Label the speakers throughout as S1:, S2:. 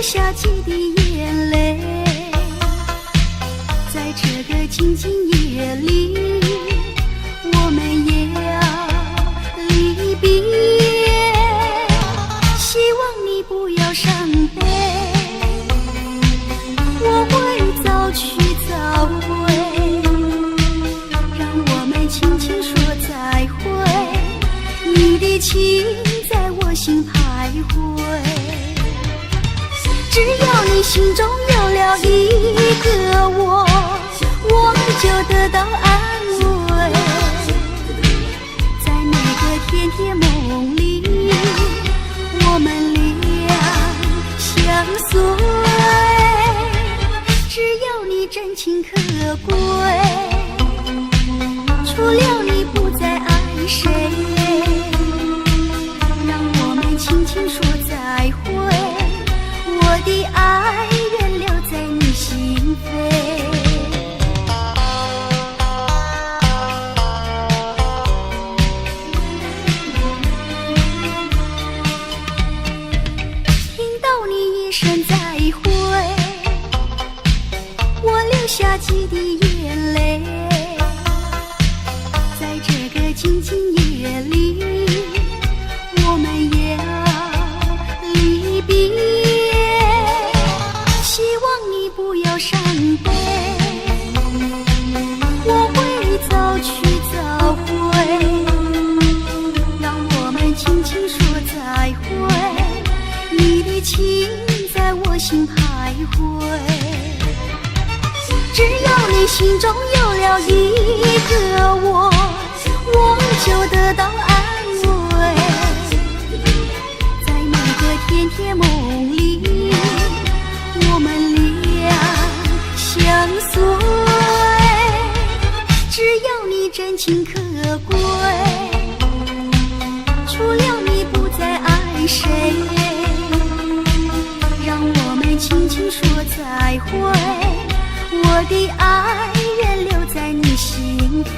S1: 流下几滴眼泪，在这个静静夜里，我们也要离别。希望你不要伤悲，我会早去早回，让我们轻轻说再会。你的情在我心徘徊，只要你心中有了一个我就得到安慰。在那个甜甜梦里，我们俩相随，只要你真情可贵，除了你不再爱谁，让我们轻轻说再会。我的爱愿留在你心扉。下几滴眼泪，在这个静静夜里，我们也要离别。希望你不要伤悲，我会早去早回，让我们轻轻说再会。你的情在我心徘徊，只要你心中有了一个我就得到安慰。在那个甜甜梦里，我们俩相随，只要你真情可贵，除了你不再爱谁，让我们轻轻说再会。我的爱愿留在你心扉，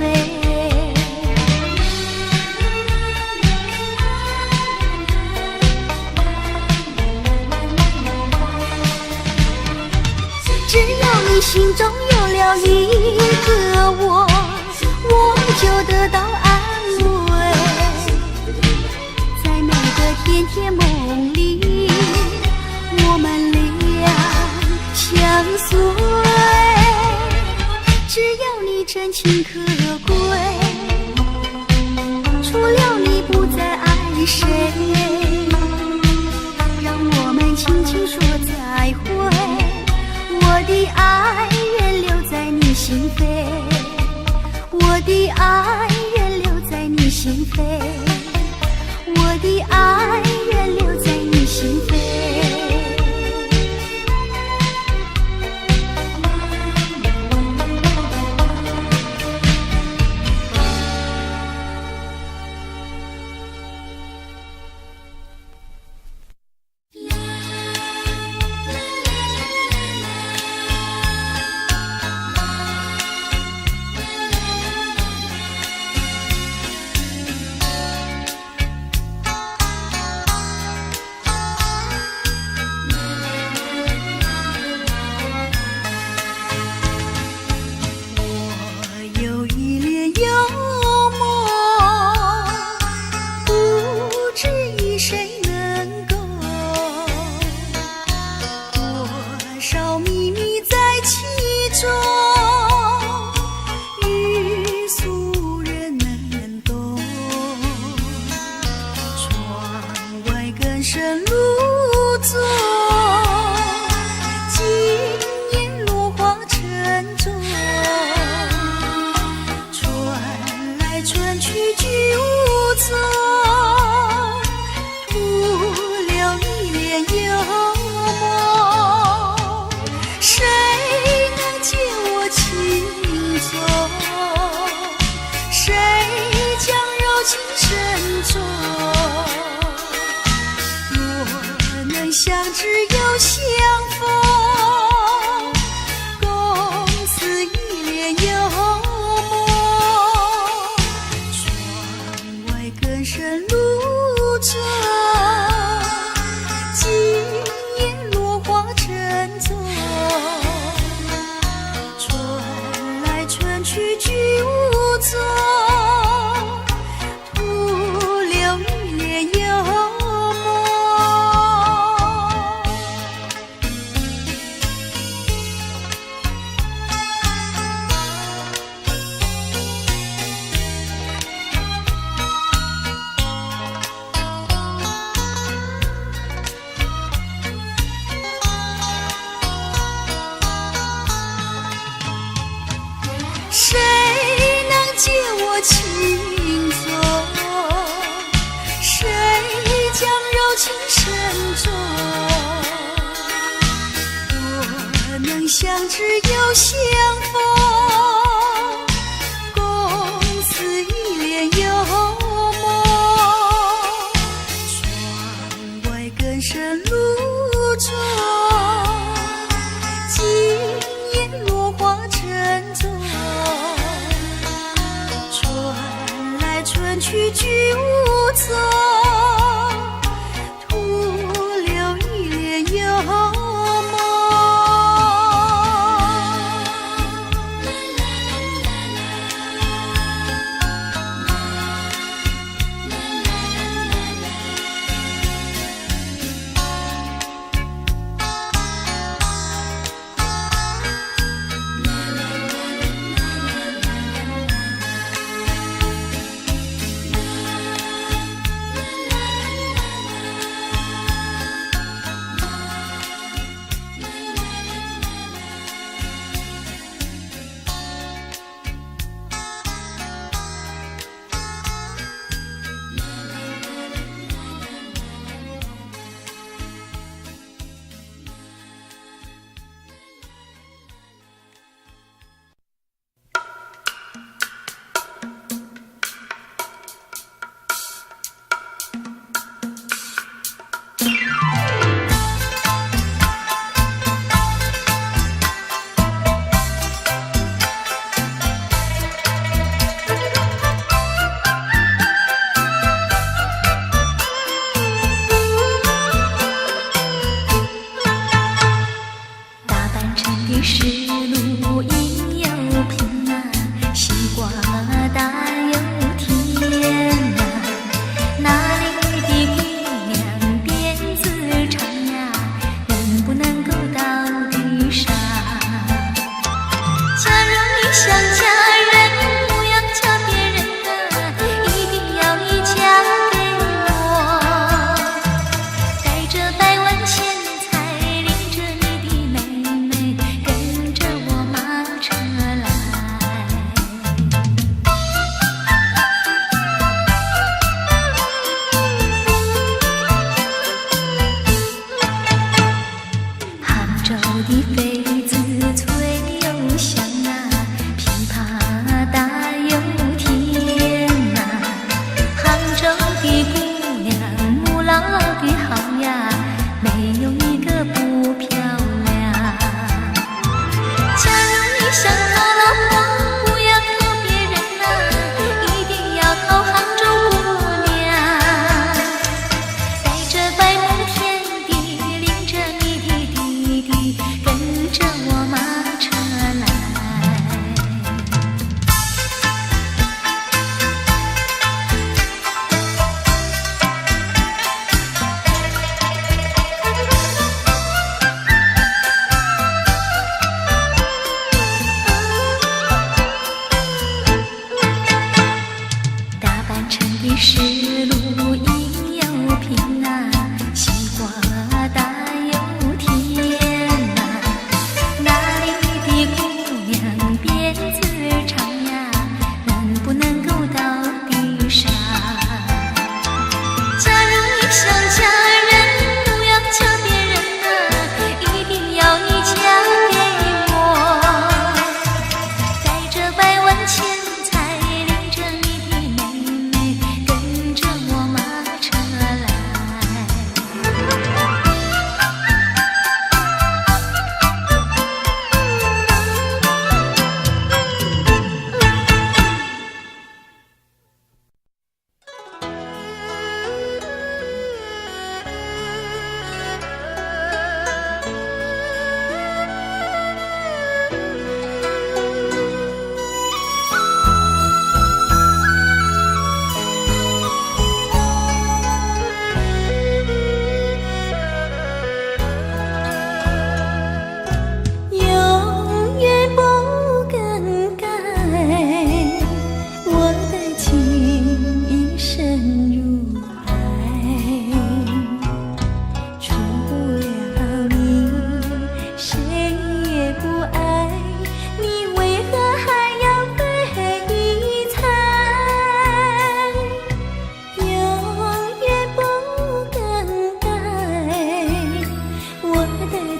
S1: 只要你心中有了一个我就得到安慰。在那个甜甜梦里，我们俩相随，只要你真情可贵，除了你不再爱谁，让我们轻轻说再会。我的爱愿留在你心扉，我的爱愿留在你心扉，我的爱愿留在你心扉。相知又相逢，共此一帘幽梦。窗外更深露中，今夜落花相知又相逢，共思一帘幽梦。窗外更深露重，今夜落花沉重。春来春去居无踪，徒留一帘幽梦。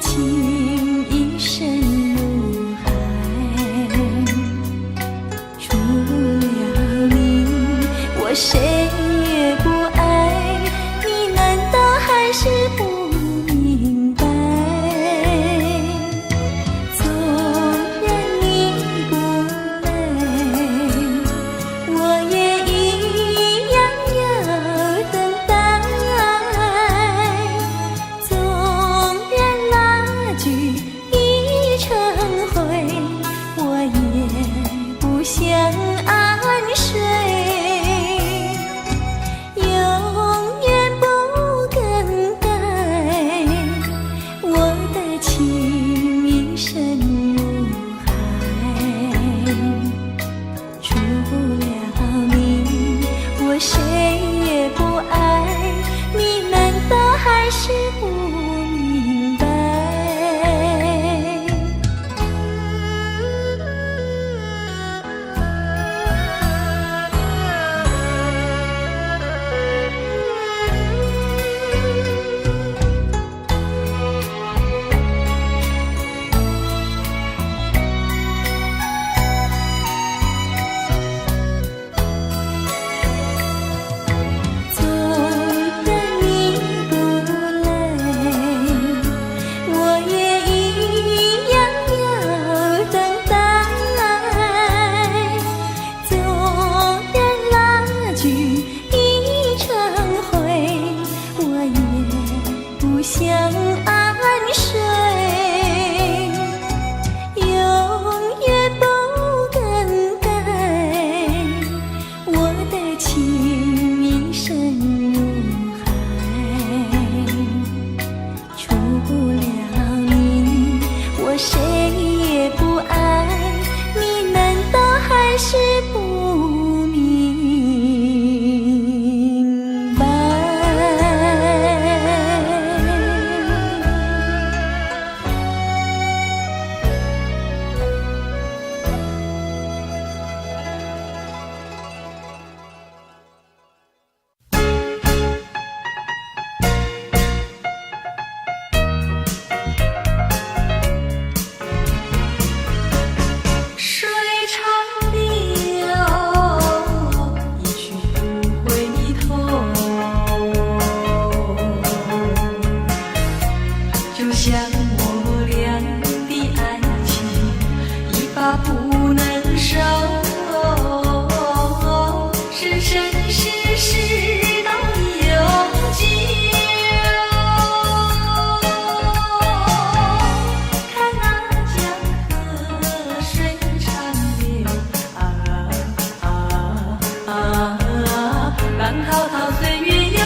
S2: 情一生。
S1: 情一深如海，除了你，我谁也不爱。你难道还是不明白？相安睡，永远不更改。我的情意深如海，除了你，我谁也不爱。你难道还是不明白？
S2: 像我俩的爱情一发不能收，生生世世都永久。看那江河水长流，浪滔滔岁月悠悠。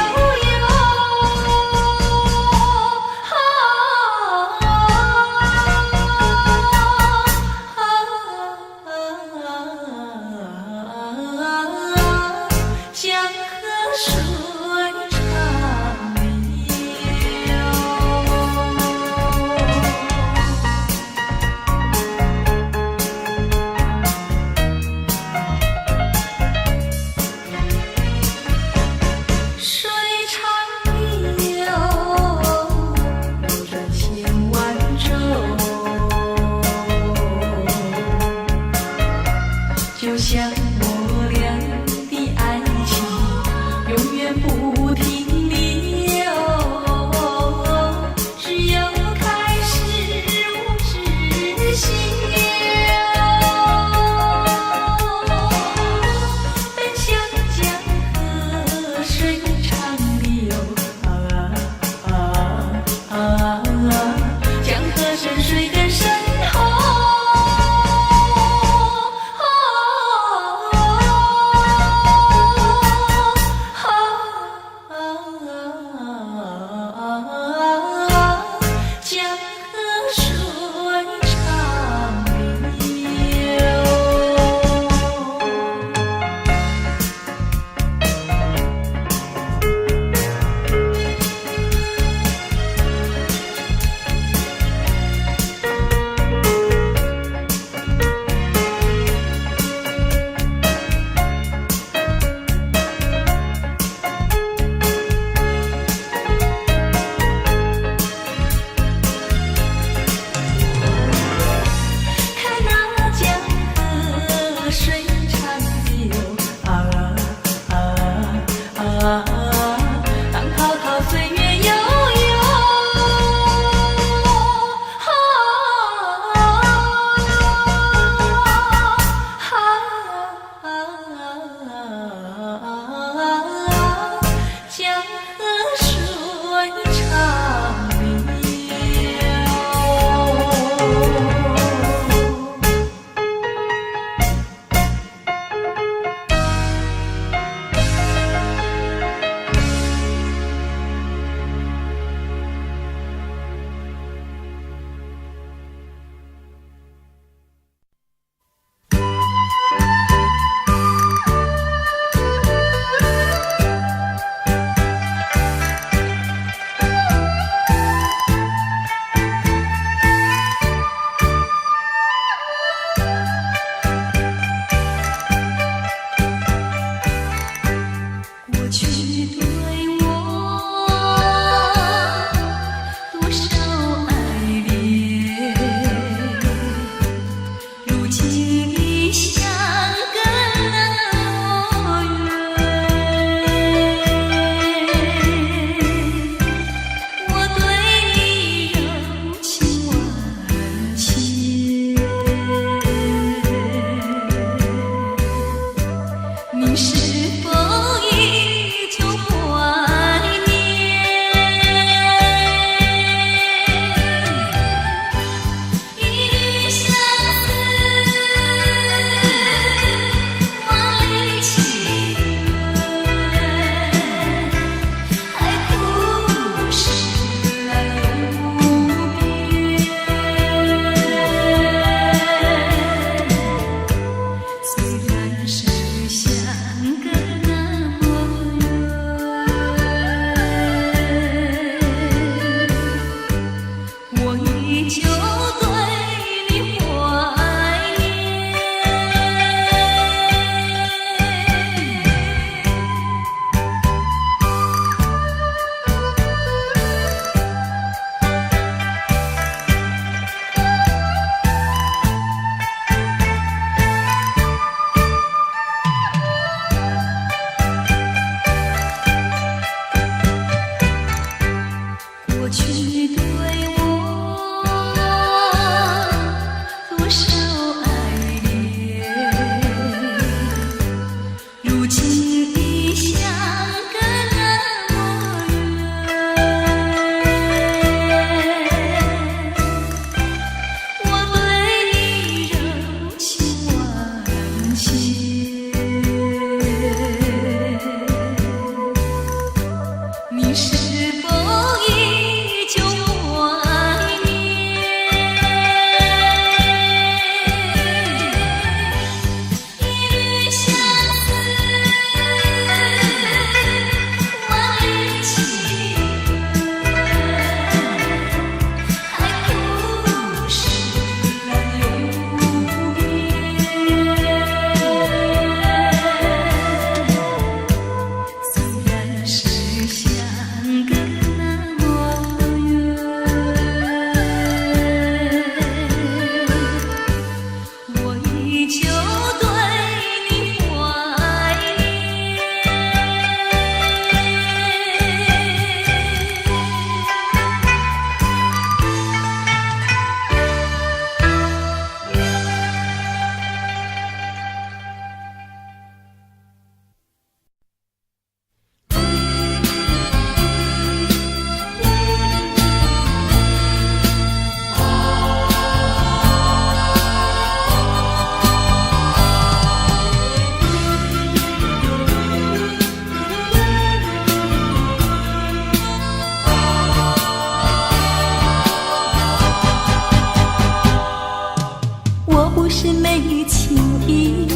S2: 是没情意，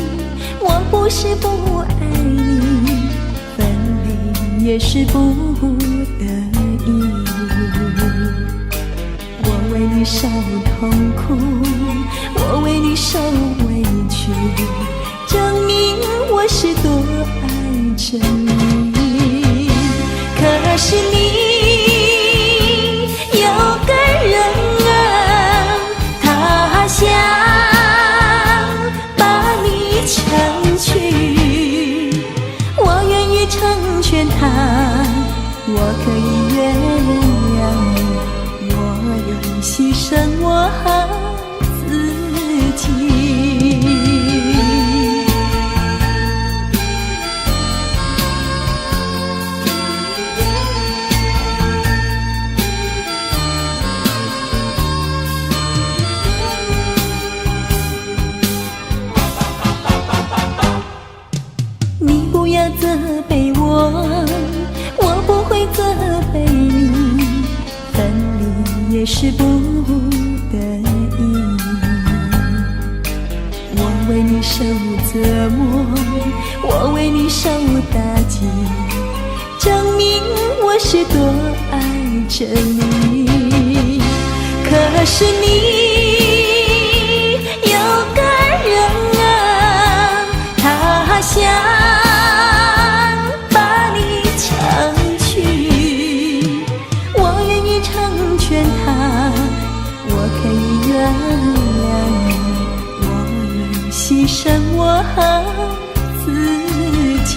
S2: 我不是不爱你，分离也是不得已。我为你受痛苦，我为你受委屈，证明我是多爱着你。可是你有个人啊，他想把你抢去，我愿意成全他，我可以原谅你，我愿意牺牲我自己。你不要责备我，我不会责备你，分离也是不得已。我为你受折磨，我为你受打击，证明我是多爱着你。可是你有个人啊，他想把你抢去，我愿意成全他，我可以原谅你，我愿意牺牲我自己。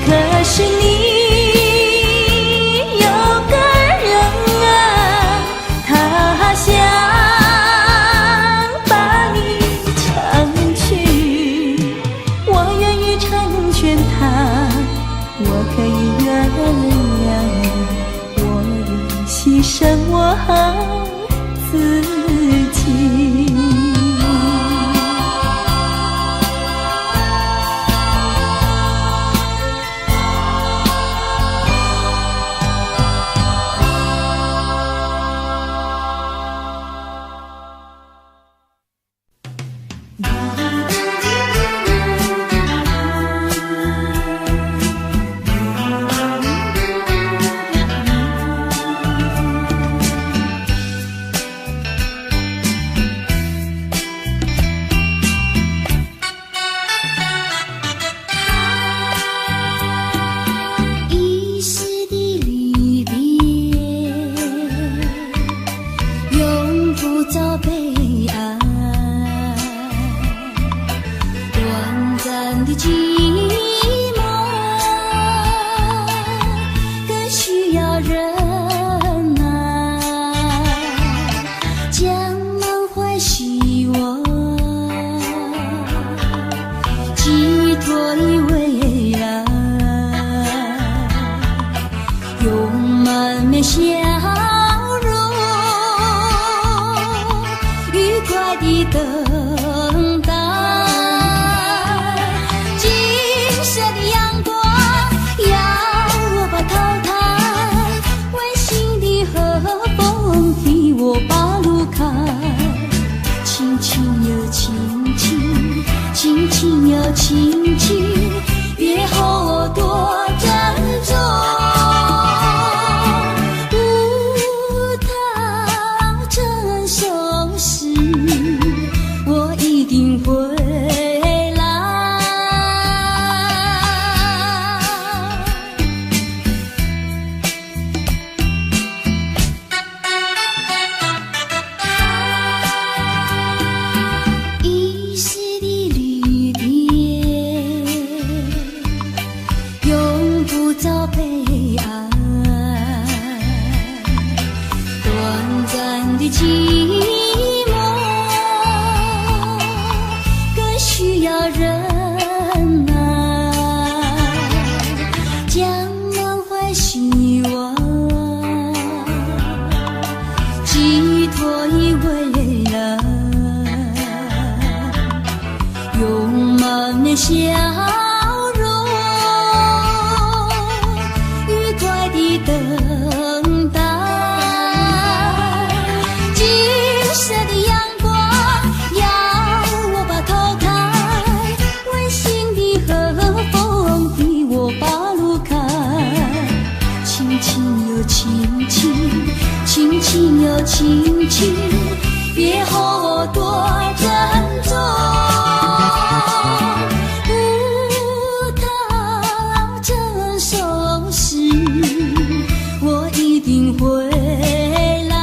S2: 可是你有个人啊，他想把你抢去，我愿意成全他，我可以原谅你，我愿意牺牲我自己。
S1: 轻轻，别后我多珍重。不到成熟时，我一定会来。遗失的旅别，永不遭悲哀。短暂的寂寞，更需要忍耐。将满怀笑容，愉快的等待。金色的阳光要我把头抬，温馨的和风替我把路开。轻轻又轻轻，轻轻又轻轻，别后多珍重。不到这首诗，我一定会来。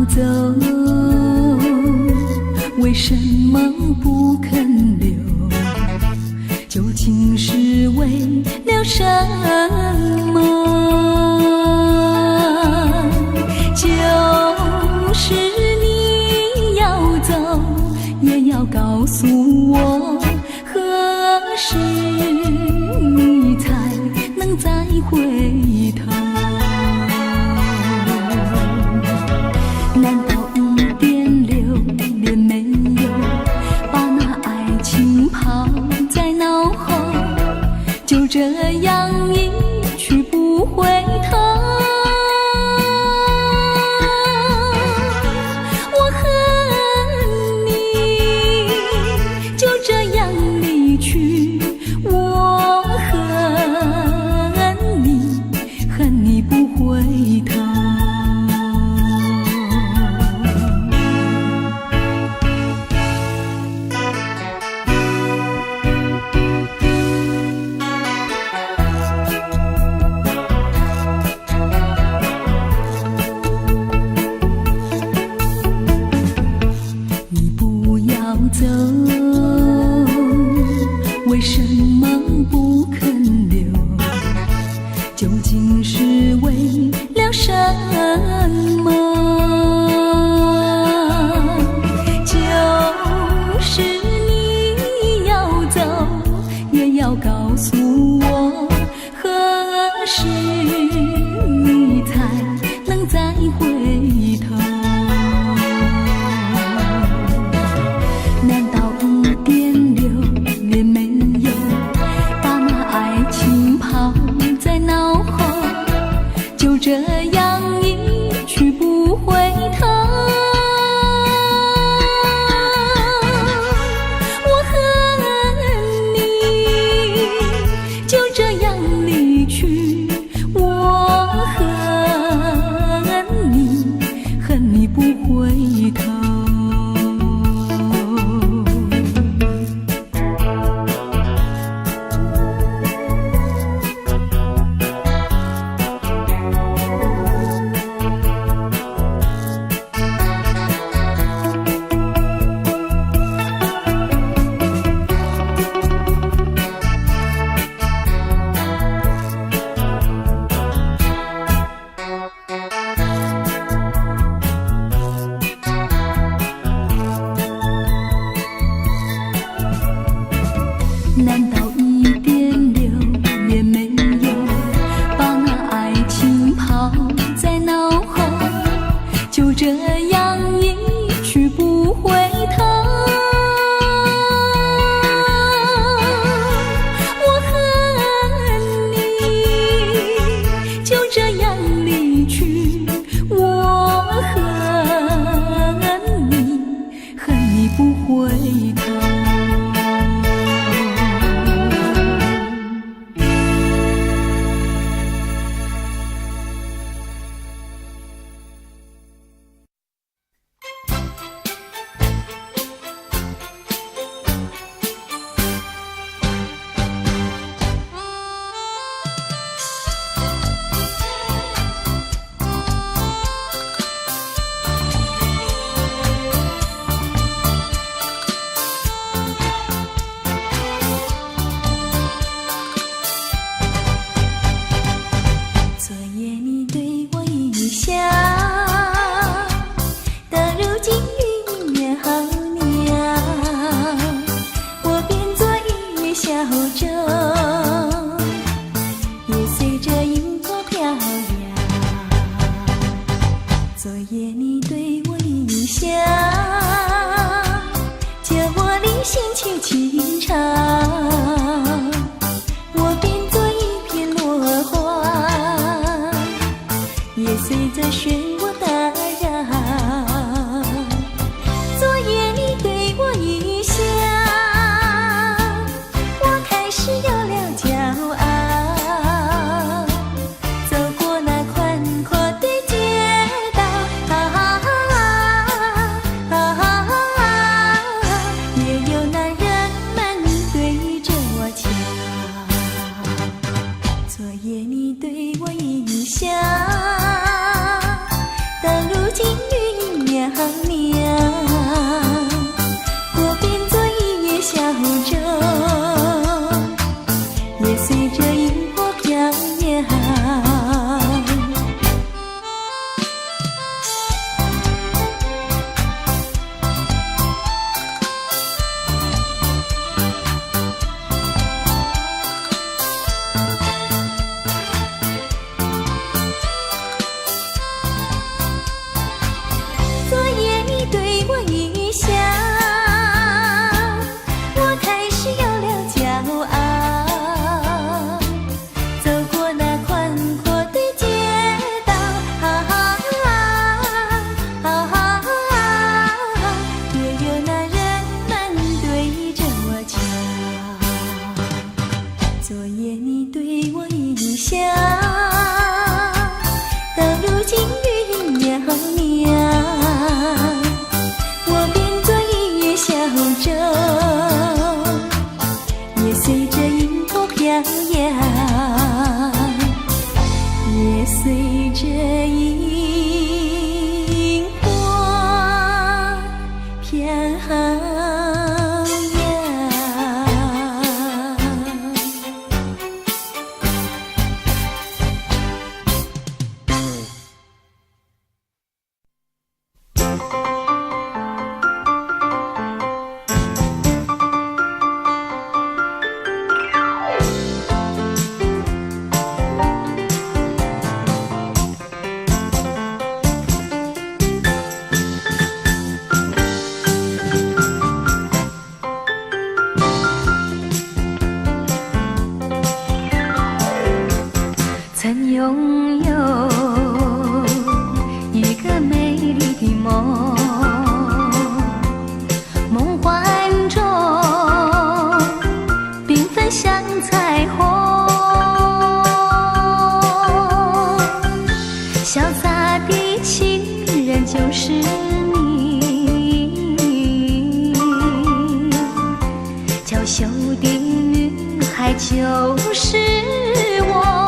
S2: 走，为什么不肯留？究竟是为了什么？就是你要走，也要告诉我，何时你才能再回头？难道一点留恋没有？这样一去不回头。我恨你，就这样离去。我恨你，恨你不回头。走，为什么不肯留？究竟是为了什么？就是你要走，也要告诉我，何时你才能再回头？难道一点留恋没有，把那爱情抛在脑后，就这样一去不回头？我恨你，就这样离去。我恨你，恨你不回头。难道一点留恋没有，把那爱情抛在脑后，就这样一去不回头？我恨你，就这样离去。我恨你，恨你不回头。昨夜你对我一笑，叫我的心去轻唱，我变作一片落花，也随着漩涡打扰。昨夜你对我一笑，我开始有了下，到如今云袅袅，我变作一叶小舟，也随着云朵飘扬，也随着萤火飘扬。曾拥有一个美丽的梦，梦幻中缤纷像彩虹，潇洒的情人就是你，娇羞的女孩就是我。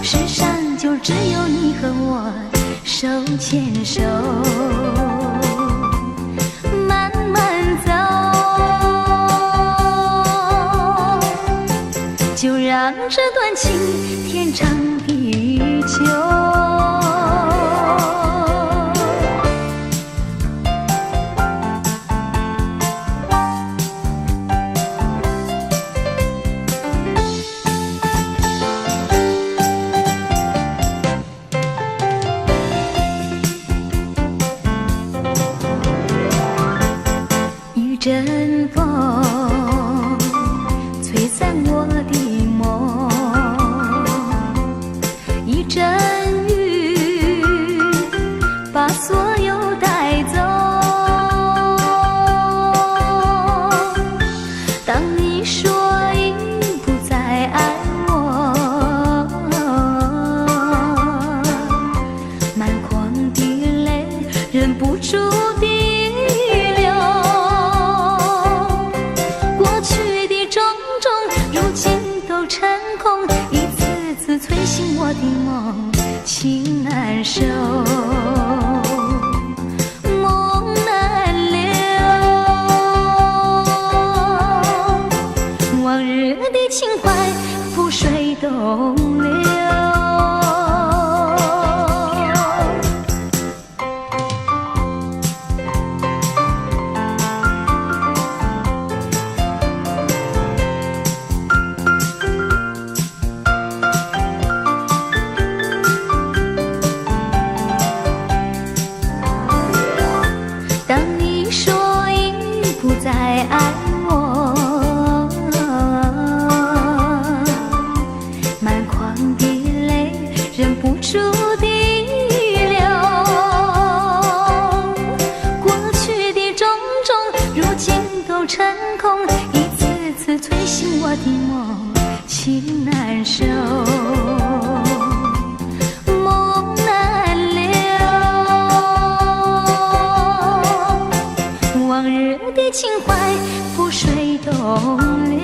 S2: 世上就只有你和我手牵手，慢慢走，就让这段情天长地久。一阵风吹散我的梦，一阵雨把所有带走。当你说已不再爱我，满眶的泪忍不住地成空，一次次催醒我的梦，情难收，梦难留，往日的情怀覆水东流。爱我，满眶的泪忍不住地流，过去的种种如今都成空，一次次催醒我的梦，情难收，梦难留，往日的情怀覆水东流。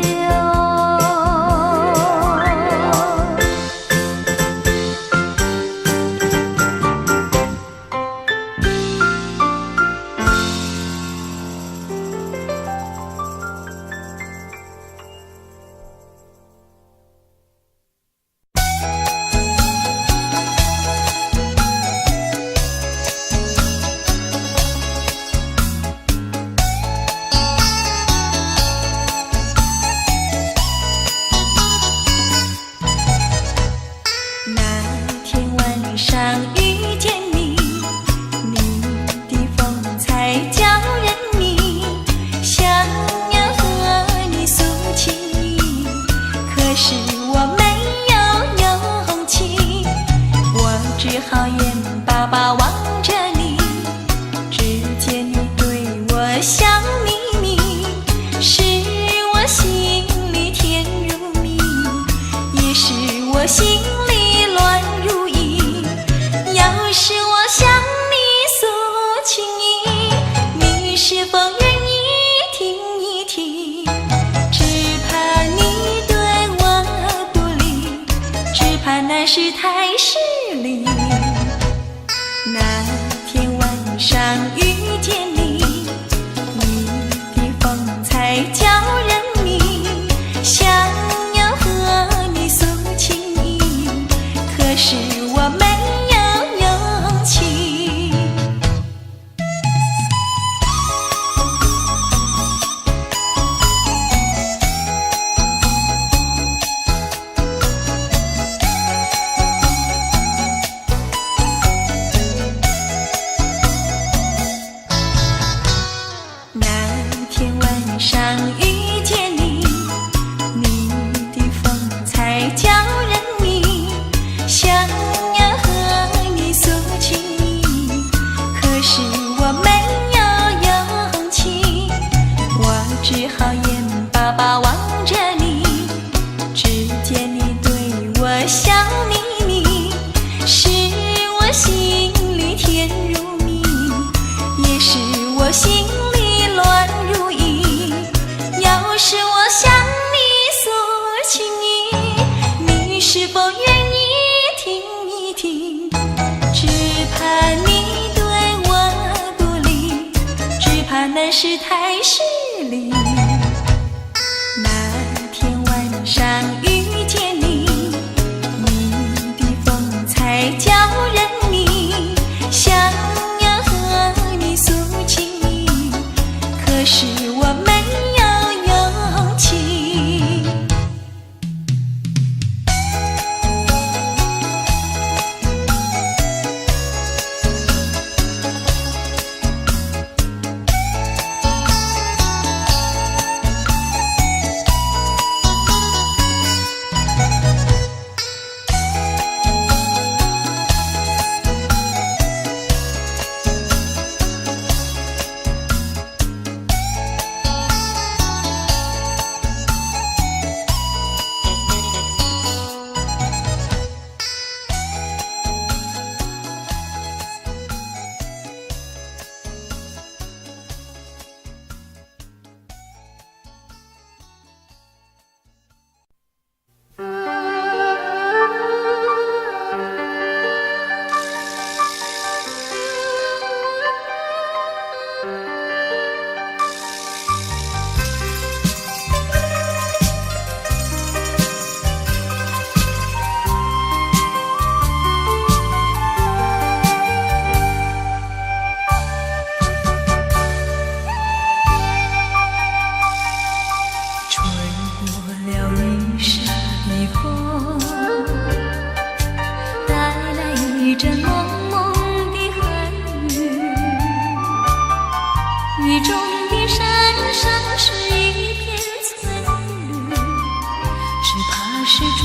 S2: 是太失礼。那天晚上遇见你，你的风采叫人迷，想要和你诉情意，可是我没有勇气。那天晚上遇见你，你的风采叫人迷，想要和你诉情意，可是我没有勇气。我只好眼巴巴望着你，只见你对我笑眯眯，是我心里甜如蜜，也是我心里乱如意。要是我向你诉情意，你是否愿意听一听？只怕你对我不理，只怕那是太失礼。那天晚上遇见你，你的风采叫人迷，想要和你诉情意，可是我没有勇气。雨中的山上是一片翠绿，只怕是转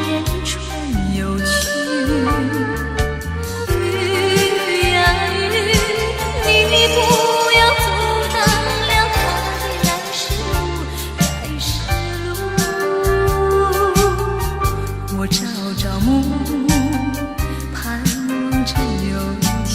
S2: 眼春又去。雨呀雨，你不要阻挡了它的来时路，我朝朝暮暮盼望着有情。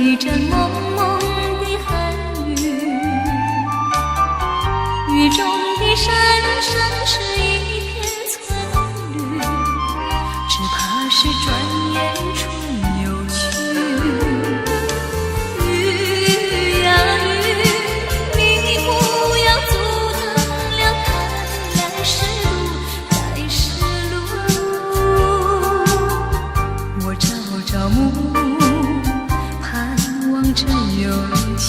S2: 一阵蒙蒙的寒雨，雨中的山上是一片翠绿，只怕是转眼春又去。雨呀雨，你不要阻挡了它的来时路，我朝朝暮暮这有情。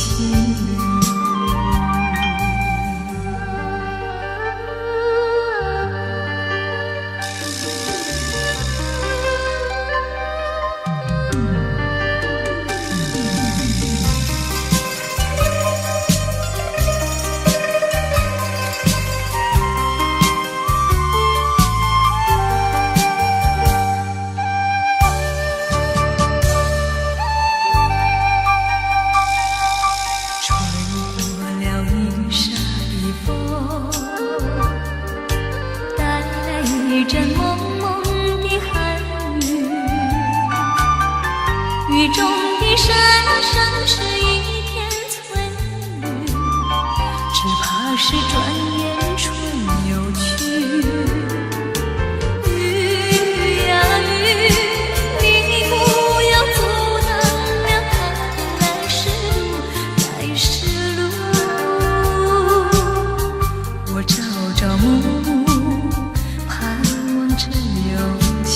S2: 雨中的声声是一片翠绿，只怕是转眼春又去。雨呀雨，你不要阻挡了他的来时路，来时路。我朝朝暮暮盼望着有情。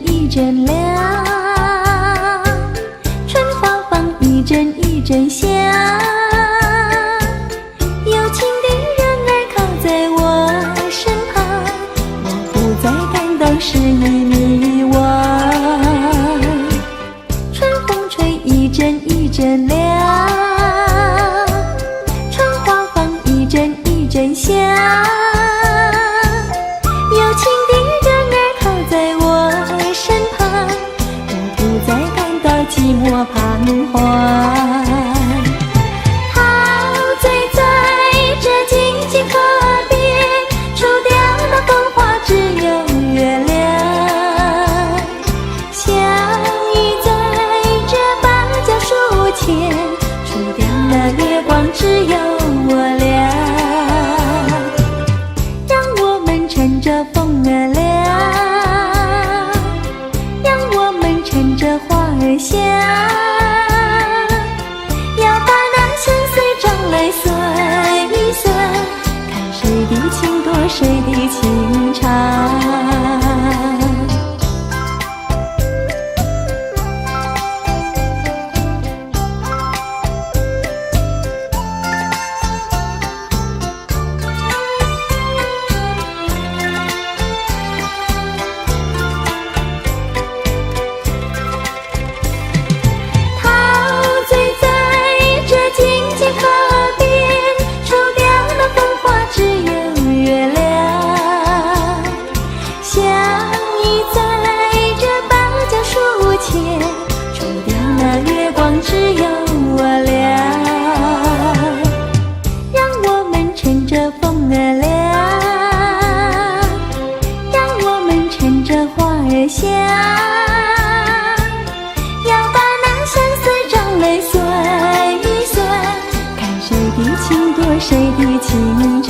S2: 一阵凉，春花放一阵一阵香，有情的人儿靠在我身旁，我不再感到失意迷惘。春风吹一阵一阵凉，春花放一阵一阵香，有情的人儿靠在我身旁，我不再感到寂寞彷徨。陶醉在这静静河边，除掉那风花只有月亮。相遇在这芭蕉树前，除掉那月光只有我俩。让我们乘着风儿凉，趁着花儿香，要把那相思账来算一算，看谁的情多谁的情长。只有我俩，让我们乘着风儿凉，让我们乘着花儿香，要把那相思账来算一算，看谁的情多谁的情长。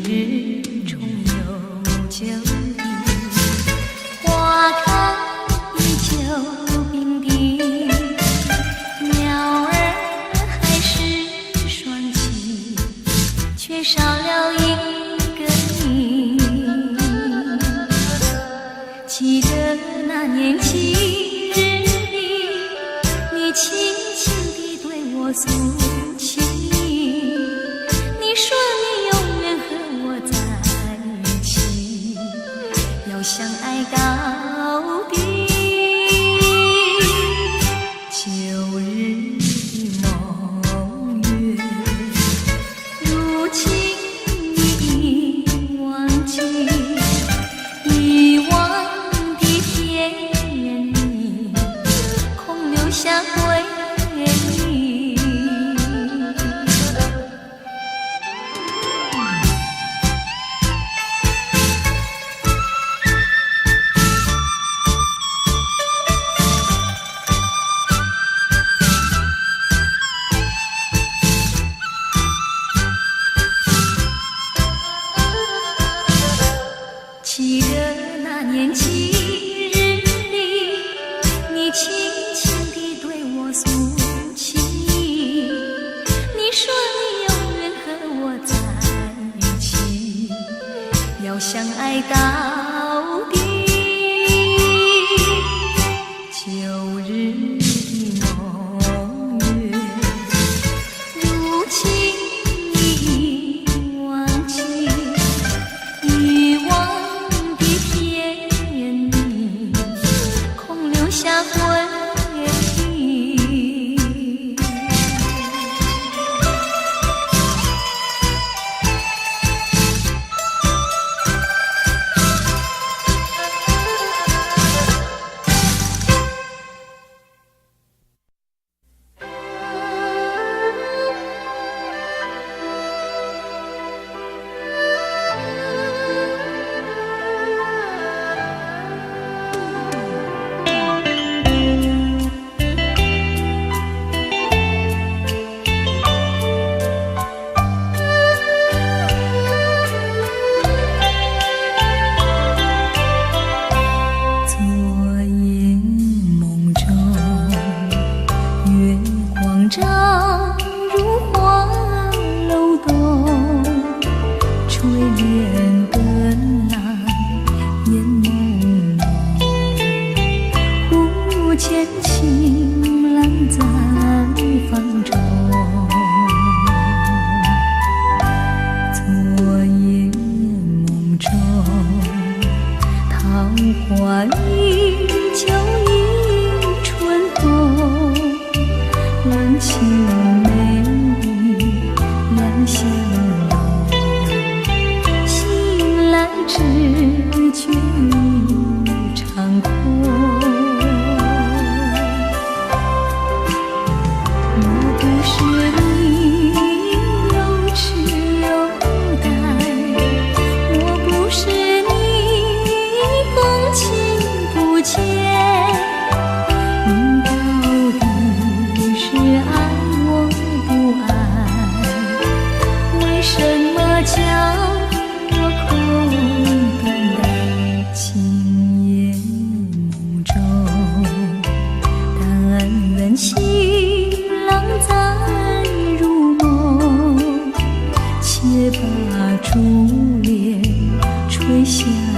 S2: 日重游旧地，花开依旧并蒂，鸟儿还是双栖，却少了一个你。记得那年七日里，你轻轻地对我诉情，你说你永远和我在一起，要相爱到底。旧日的梦月，如今你已忘记，遗忘的片语，空留下回忆。记得那年七日里，你轻轻地对我诉情，你说你永远和我在一起，要相爱到底。旧日的梦月，如今你已忘记，遗忘下回忆。照如花漏洞，垂帘的那烟朦胧，忽见情郎在房中。昨夜梦中，桃花依旧映春红。郎情美丽两相拥，醒来只觉一场空。若不是你又痴又呆，若不是你风情不减，什么叫我空等待？今夜梦中，但愿情郎再入梦，且把珠帘垂下来，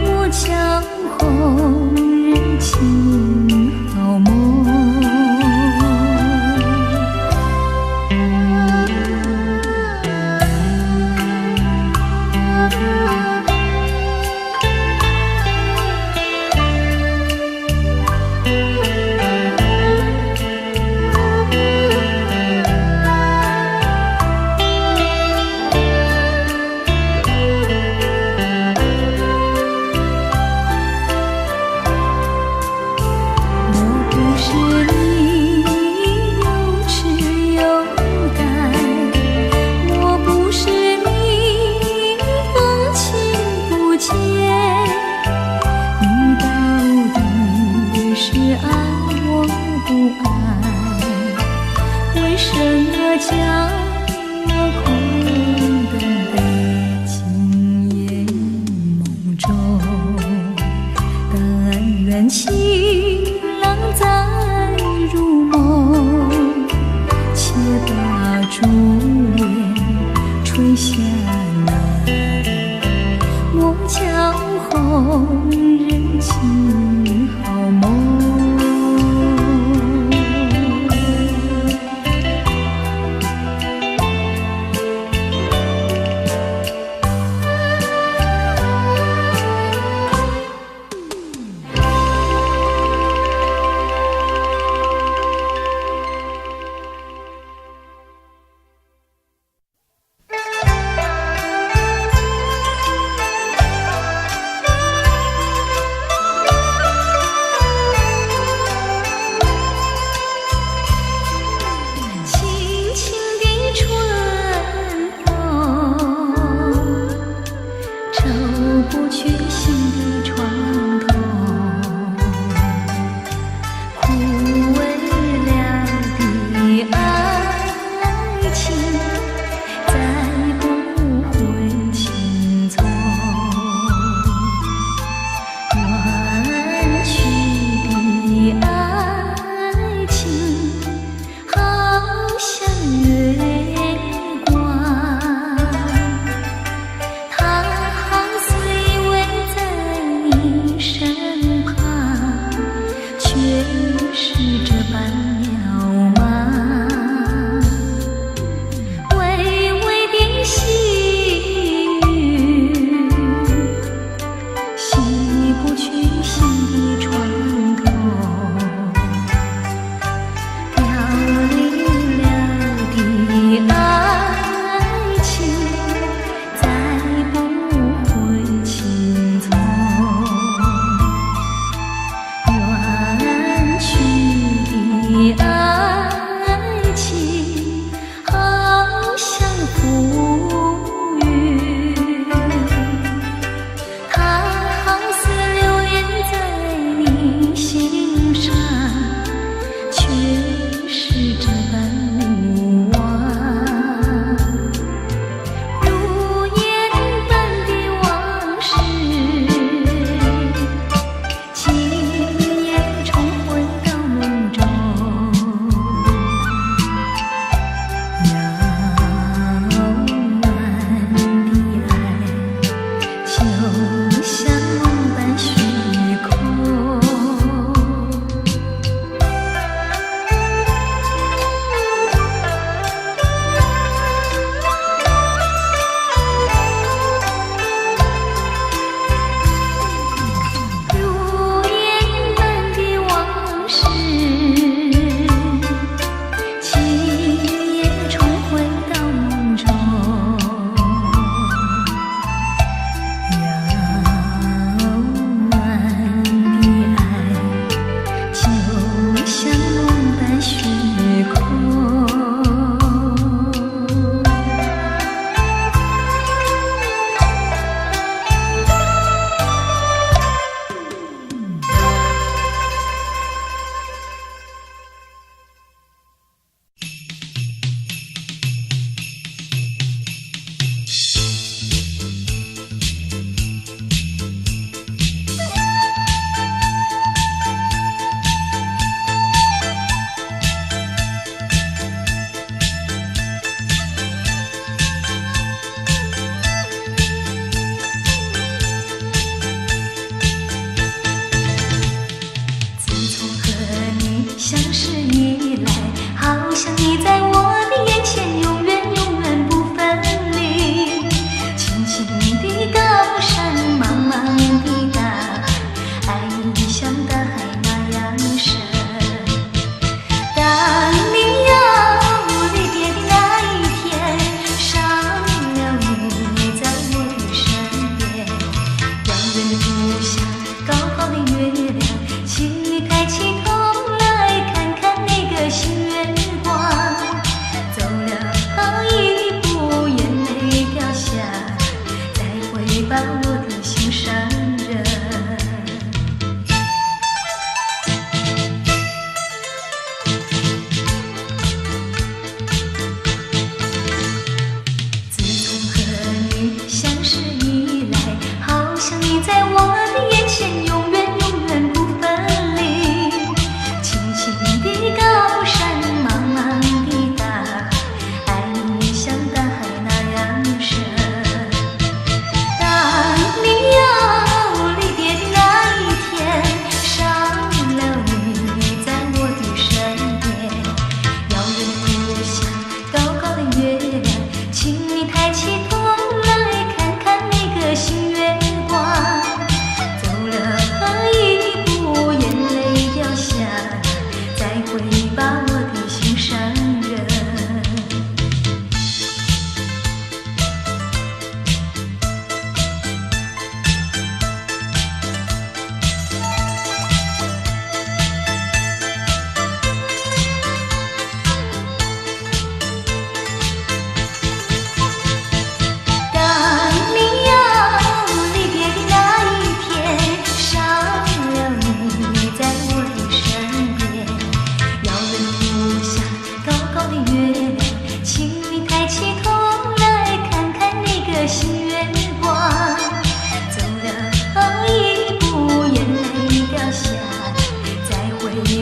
S2: 我将红日轻好梦。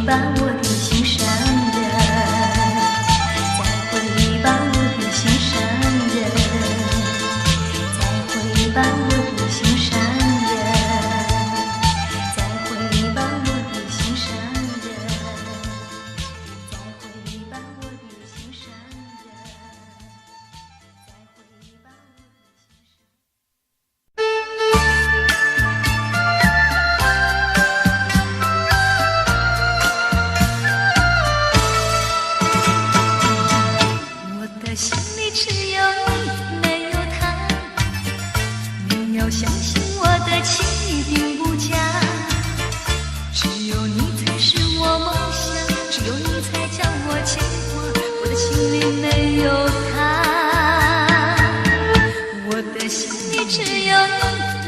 S2: 吧，我的心上人，再会吧，我的心上人，再会吧，我的心上人，再会吧，我的心上人，再会吧，我的心上人，再会吧，我的心上人。心里只有你，没有他。你要相信我的情一定不假，只有你才是我梦想，只有你才叫我牵挂。我的心里没有他，我的心里只有你，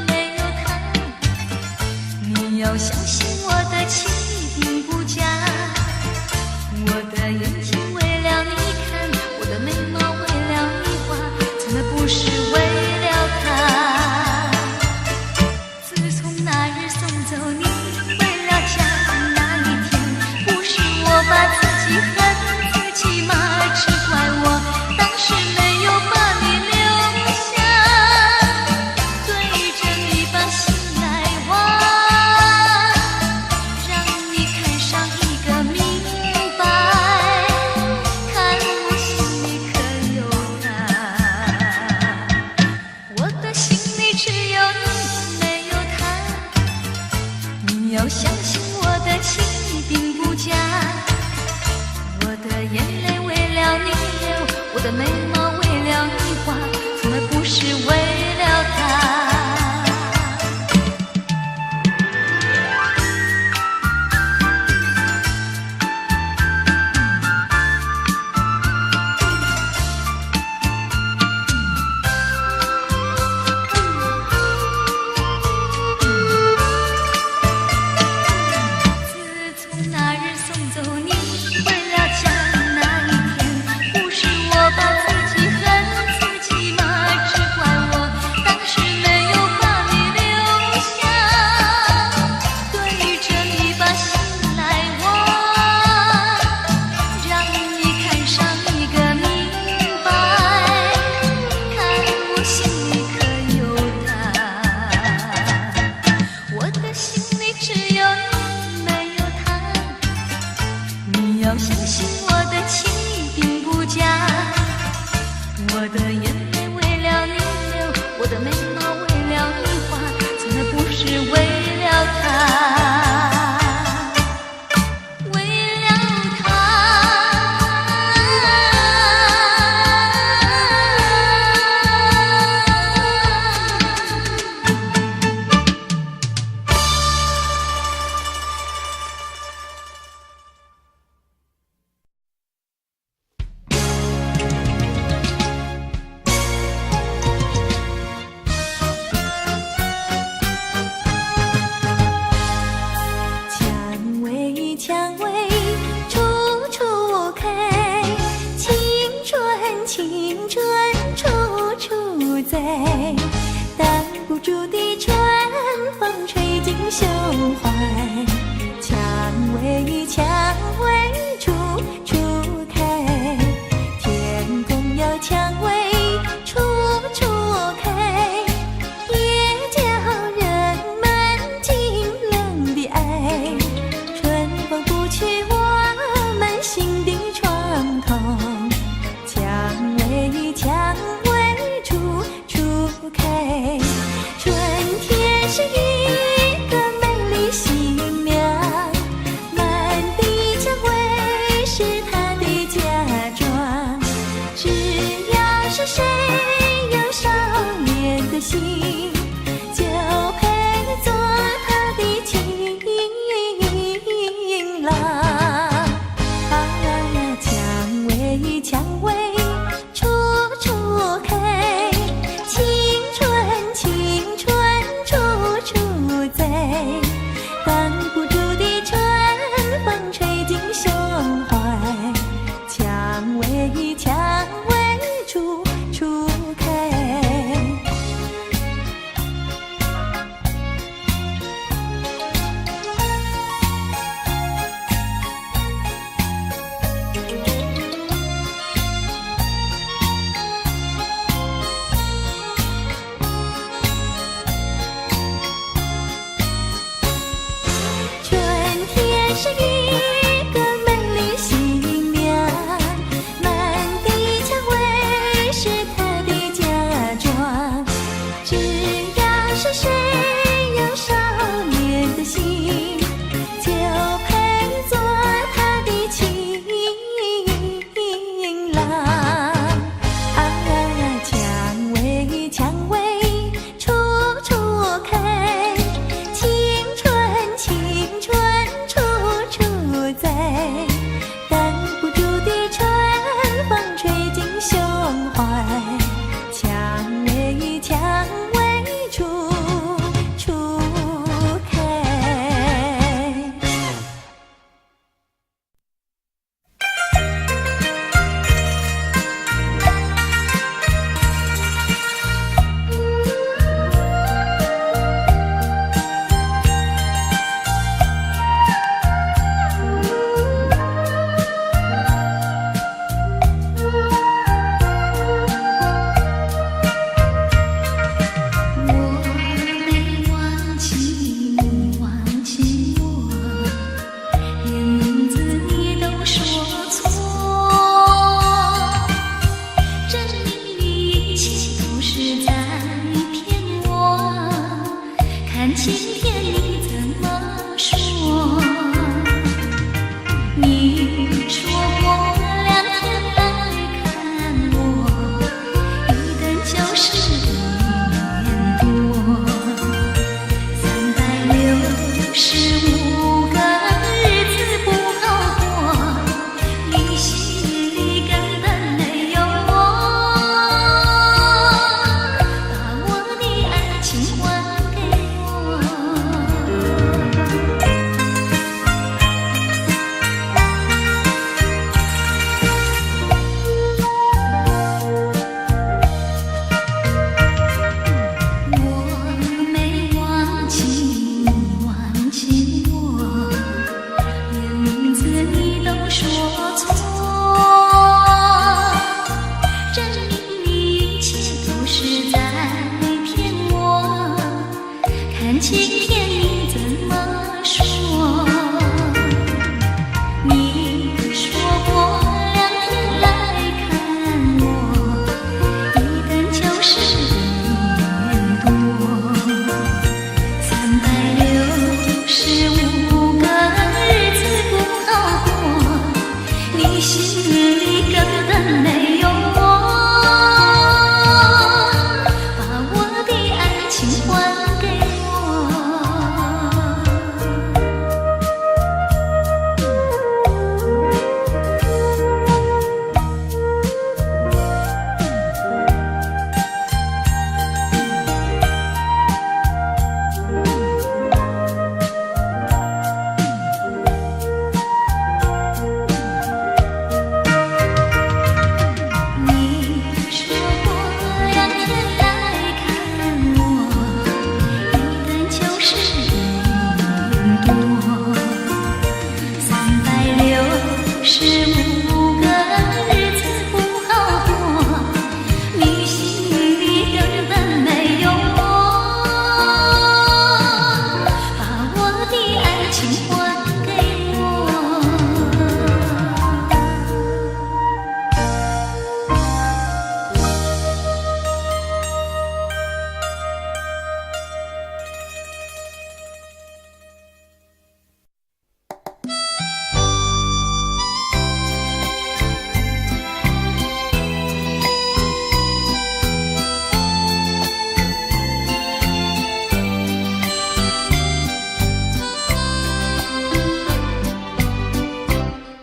S2: 没有他。你要相信我的情一定不假，我的眼睛为了你看，我的眉毛不是为了他。自从那日送走你回了家的那一天，不是我把自己恨自己吗？只怪我当时没有把你留下，对着你把心来挖，让你看上一个明白，看我心里可有他。我的心里只有你，没有他。你要相信我的情一定不假，我的眼泪为了你流，我的眉毛为了你画，从来不是为了他。要相信我的情一定不假，我的眼泪为了你流，我的眉毛为了你画，从来不是为了他，为了他。挡不住的春风吹进胸怀，蔷薇蔷薇处处开，天空有蔷薇处处开，也叫人们尽冷的爱，春风不去我们心的创痛，蔷薇蔷薇处处开，春天是一个美丽新娘，满地蔷薇是她的嫁妆，只要是谁有少年的心，就配做她的情郎。蔷薇蔷薇处处开，青春青春处处在，挡不住的春风吹进胸怀，蔷薇蔷薇处处开。
S1: 是在骗我，看晴天你怎么说？你说过2天来看我，一等就是1年多，365个日子不好过，你心里根本没有我。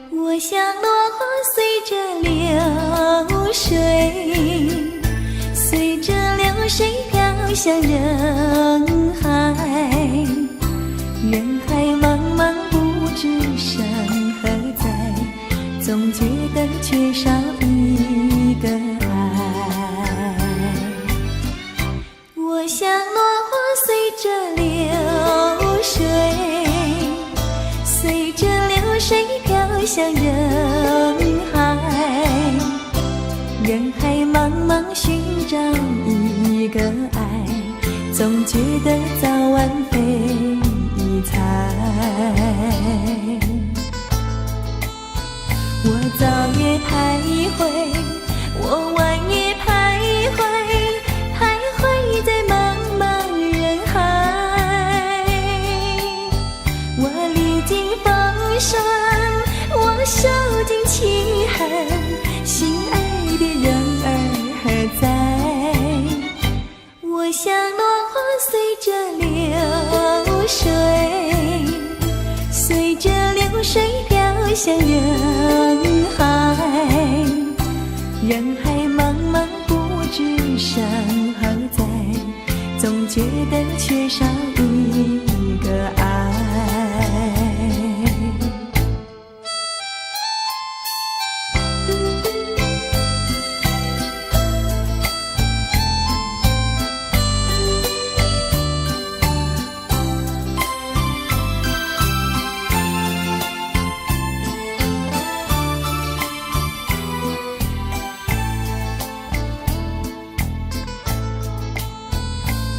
S1: 我像落花随着流水，随着流水飘向人海，人海茫茫不知山何在，总觉得缺少一个爱。我像落花随着流水，随着流水飘向人海，人海茫茫寻找一个爱，总觉得早晚非一猜。我早夜徘徊，我晚夜徘徊，徘徊在茫茫人海。我历经风霜，我受尽凄寒，心爱的人儿何在？我像落花随着流水，随着流水飘向人海，人海茫茫不知山何在，总觉得缺少一个爱。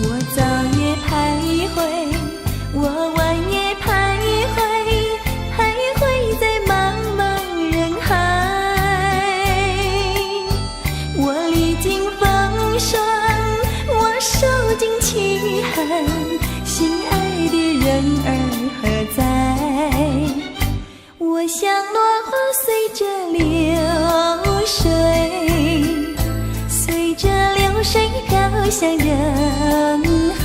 S1: 我早夜徘徊，我晚夜徘徊，徘徊在茫茫人海。我历经风霜，我受尽凄寒，心爱的人儿何在？我像落花随着流水，随着流水飘向人海，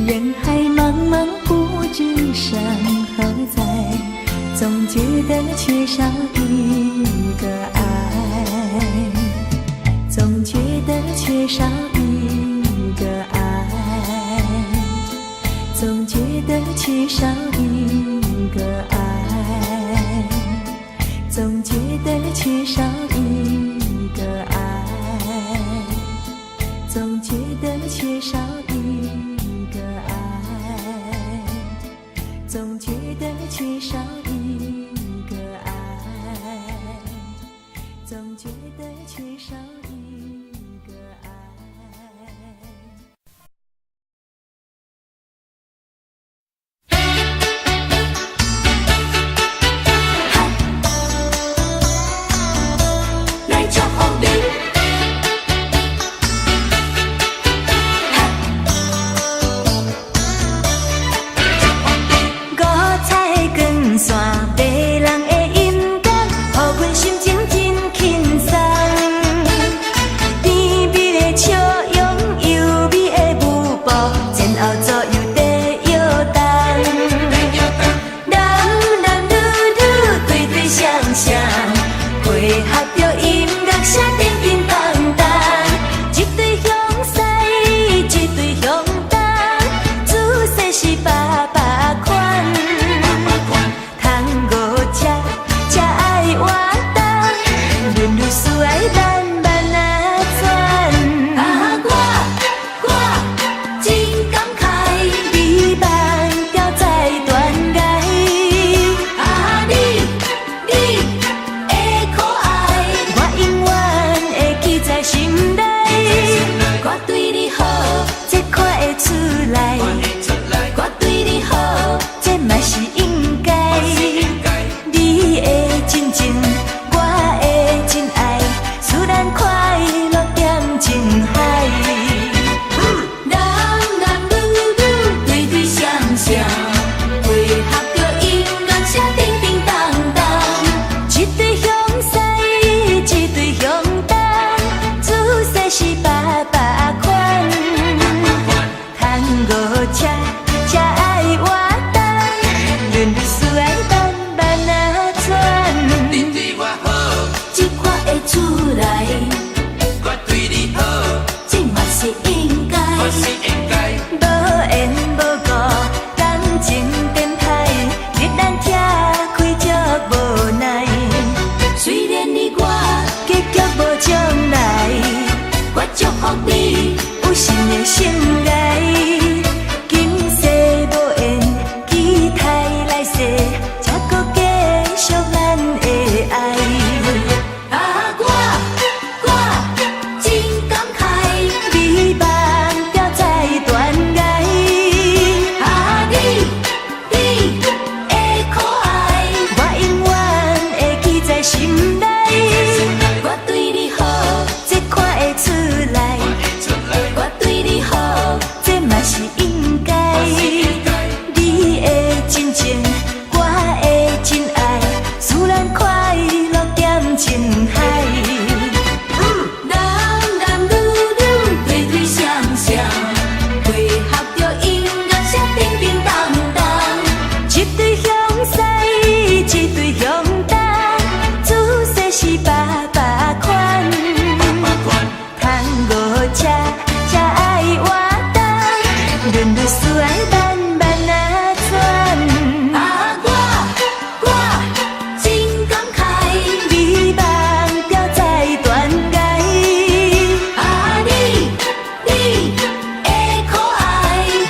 S1: 人海茫茫不知山何在，总觉得缺少一个爱，总觉得缺少一个爱，总觉得缺少一个爱，总觉得缺少一个爱，总觉得缺少一个爱，总觉得缺少一个爱，总觉得缺少一个
S2: 是百百款，通五车才爱活动，轮流思爱慢慢啊转。
S3: 你对我好，
S2: 这款的厝内，
S3: 我对你好，
S2: 这嘛是应该。
S3: 我是应该。
S2: 无缘无故，感情变歹，日咱拆开足无奈。虽然你我结局无将来，我祝福你有新的心爱。今世无缘，期待来世，才搁继续咱的爱。啊，我真感慨，美梦掉在断崖。啊，你的可爱，我永远会记在心内。我对你好，这看会出来。我对你好，这嘛是应该。你的真情，我的真爱，使咱快乐点情海。男女女，对对相相，配合着音乐才叮叮当当。一对向西，一对向东，姿势是百百款，通五车才爱活动，轮流思爱慢慢啊转。啊，我真感慨，美梦掉在断崖。啊，你的可爱，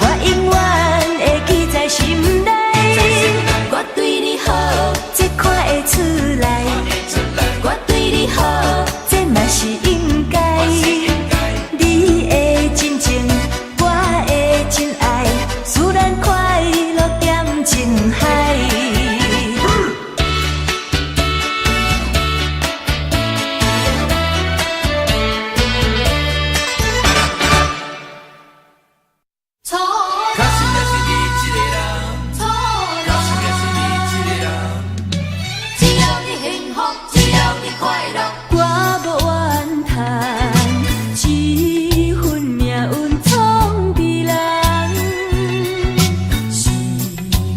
S2: 我永远会记在心内。我对你好，这看会出来。我对你好，这嘛是应该。你的真情，我的真爱，使咱快乐点情海。错，
S3: 开心的是你一个人，
S2: 错
S3: 开心的是你一个人。
S2: 只要你幸福，只要你快乐，我无怨叹，一份命运创治人。是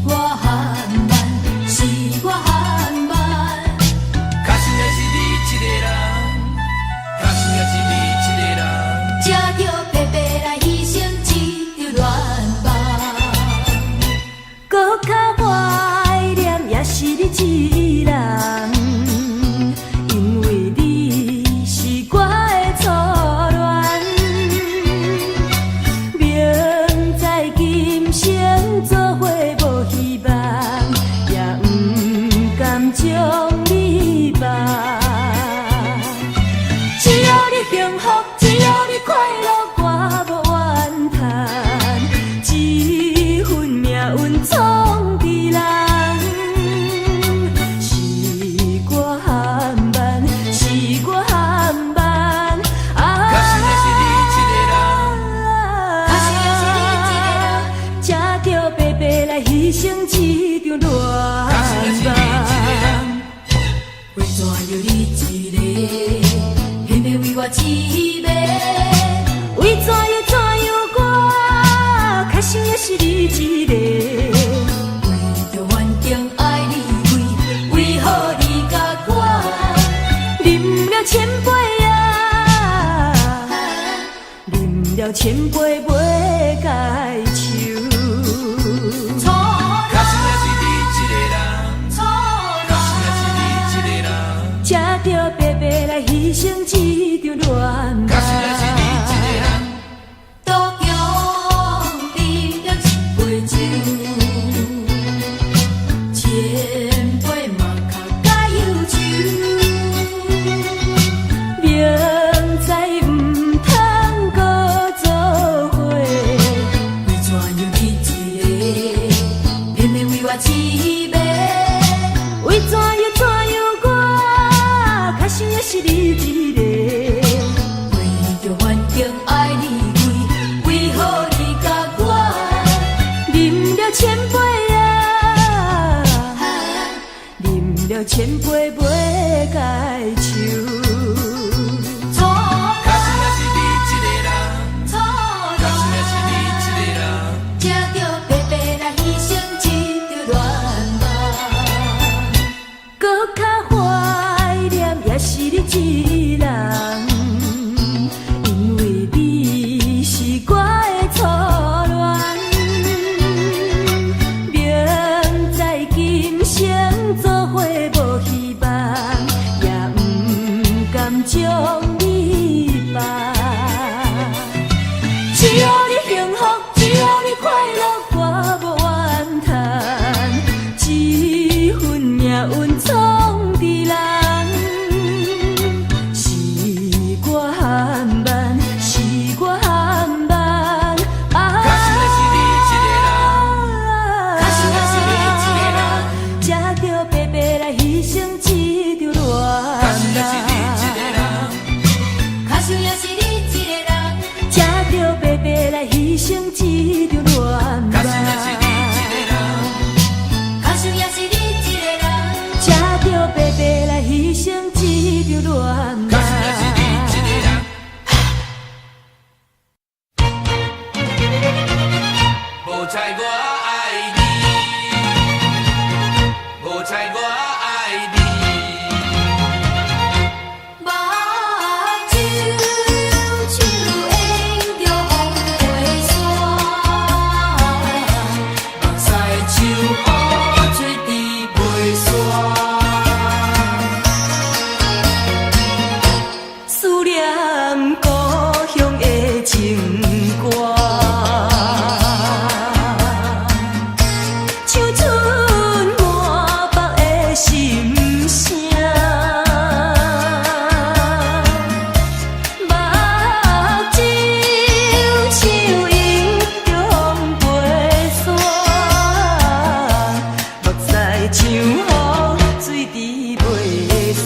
S2: 我含慢，是我含慢，
S3: 开心的是你一个人，开心的是你一个人。
S2: 才着白白来牺牲一条恋梦。搁较怀念，也是你一人。因为你是我的初恋，明知今生做伙无希望，也不甘将你放。只要你幸福，只要你快乐，我无怨叹。一份命运创治人，是我含慢，是我含慢。
S3: 开心的是你一个人，
S2: 开心的是你一个人，才着白白来牺牲一场
S3: 开心的是你一个
S2: 恋
S3: 人。
S2: 梦。为怎有你一个，偏偏为我一个？为怎有我，开心的是你一个？为着顽强爱你，为何你甲我啉了千杯啊，啉了千杯袂解愁。
S3: 开心的是你一个人，开心的是你一个人。
S2: 才着白白来牺牲一场恋
S3: 开心的是你一个人。
S2: 途中饮了一杯酒，千杯嘛较加忧愁。明知唔通搁做伙，为怎有你一个，偏偏为我一个？为怎有我，开心的是你一个？为着顽强爱你，为何你甲我啉了千杯啊，啉了千杯袂解愁。
S3: 开心的是你知我爱你，无知我爱你。
S1: 目睭手牵着风飞沙，目屎像雨水滴袂煞。
S2: 思念故乡的情歌，唱出满腹的心声。目睭像迎着风飞沙，目屎像雨水滴袂煞。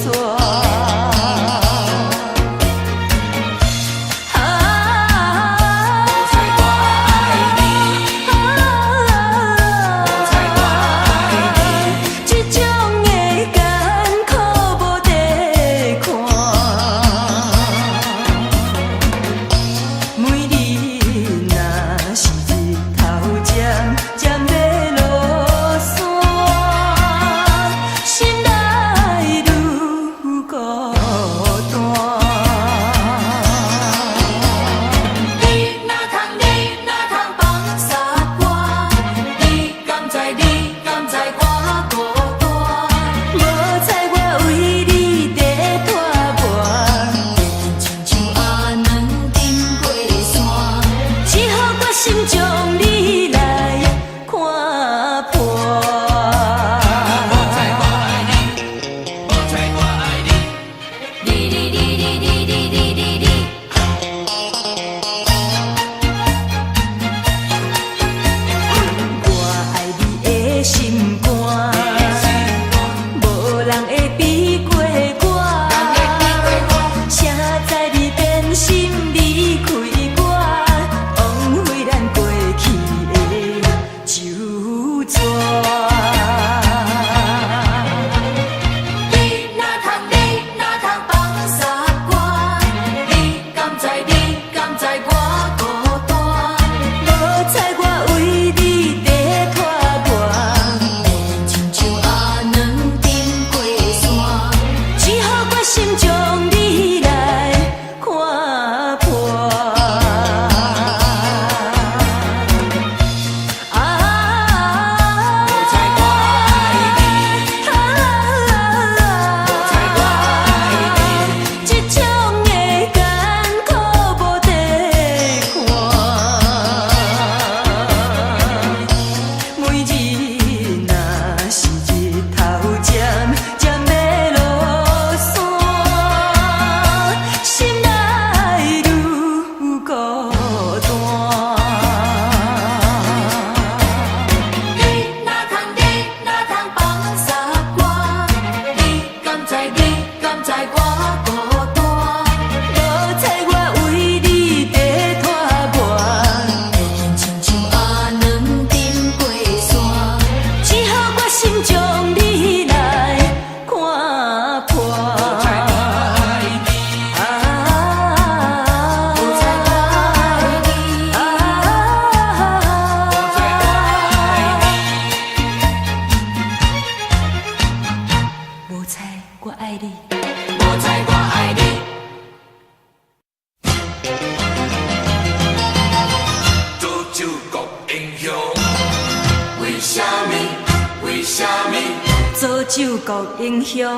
S2: 做酒国英雄，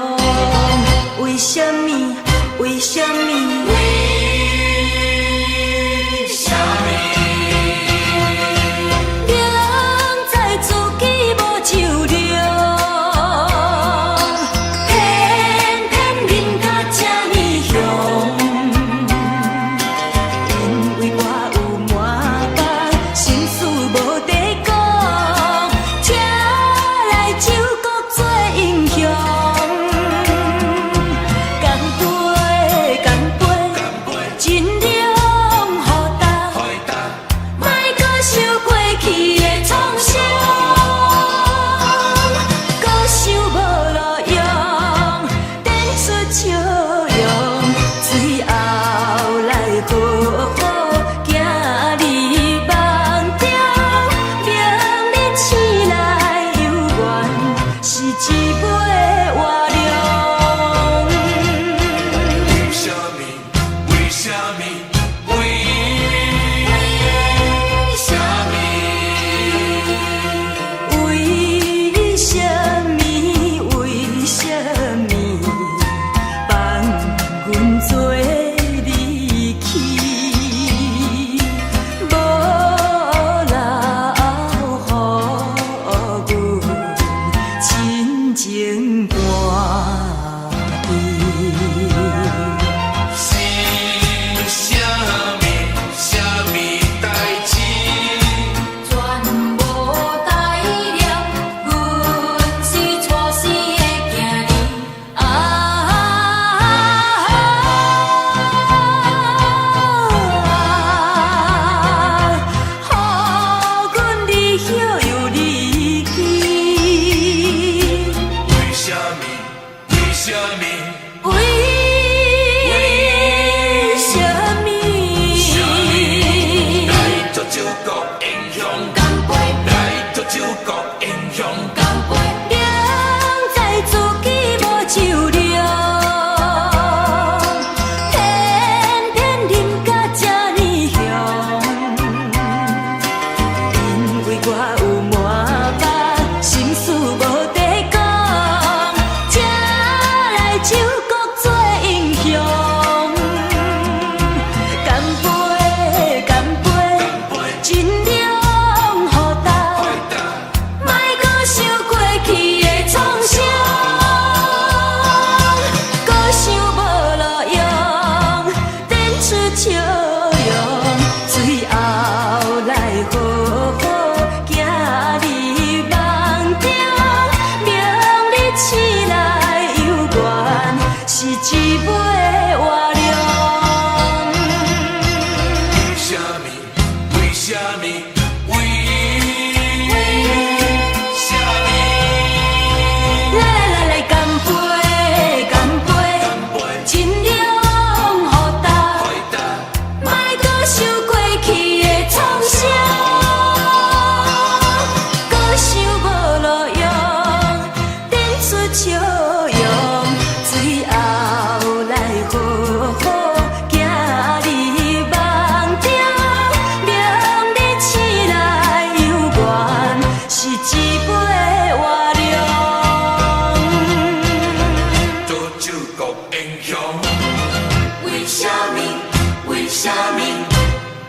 S2: 为什么？为什么？为什么？明知自己无酒量，偏偏饮甲这呢香。因为我有满腹心事无地讲，请来酒国做英雄。干杯，干杯，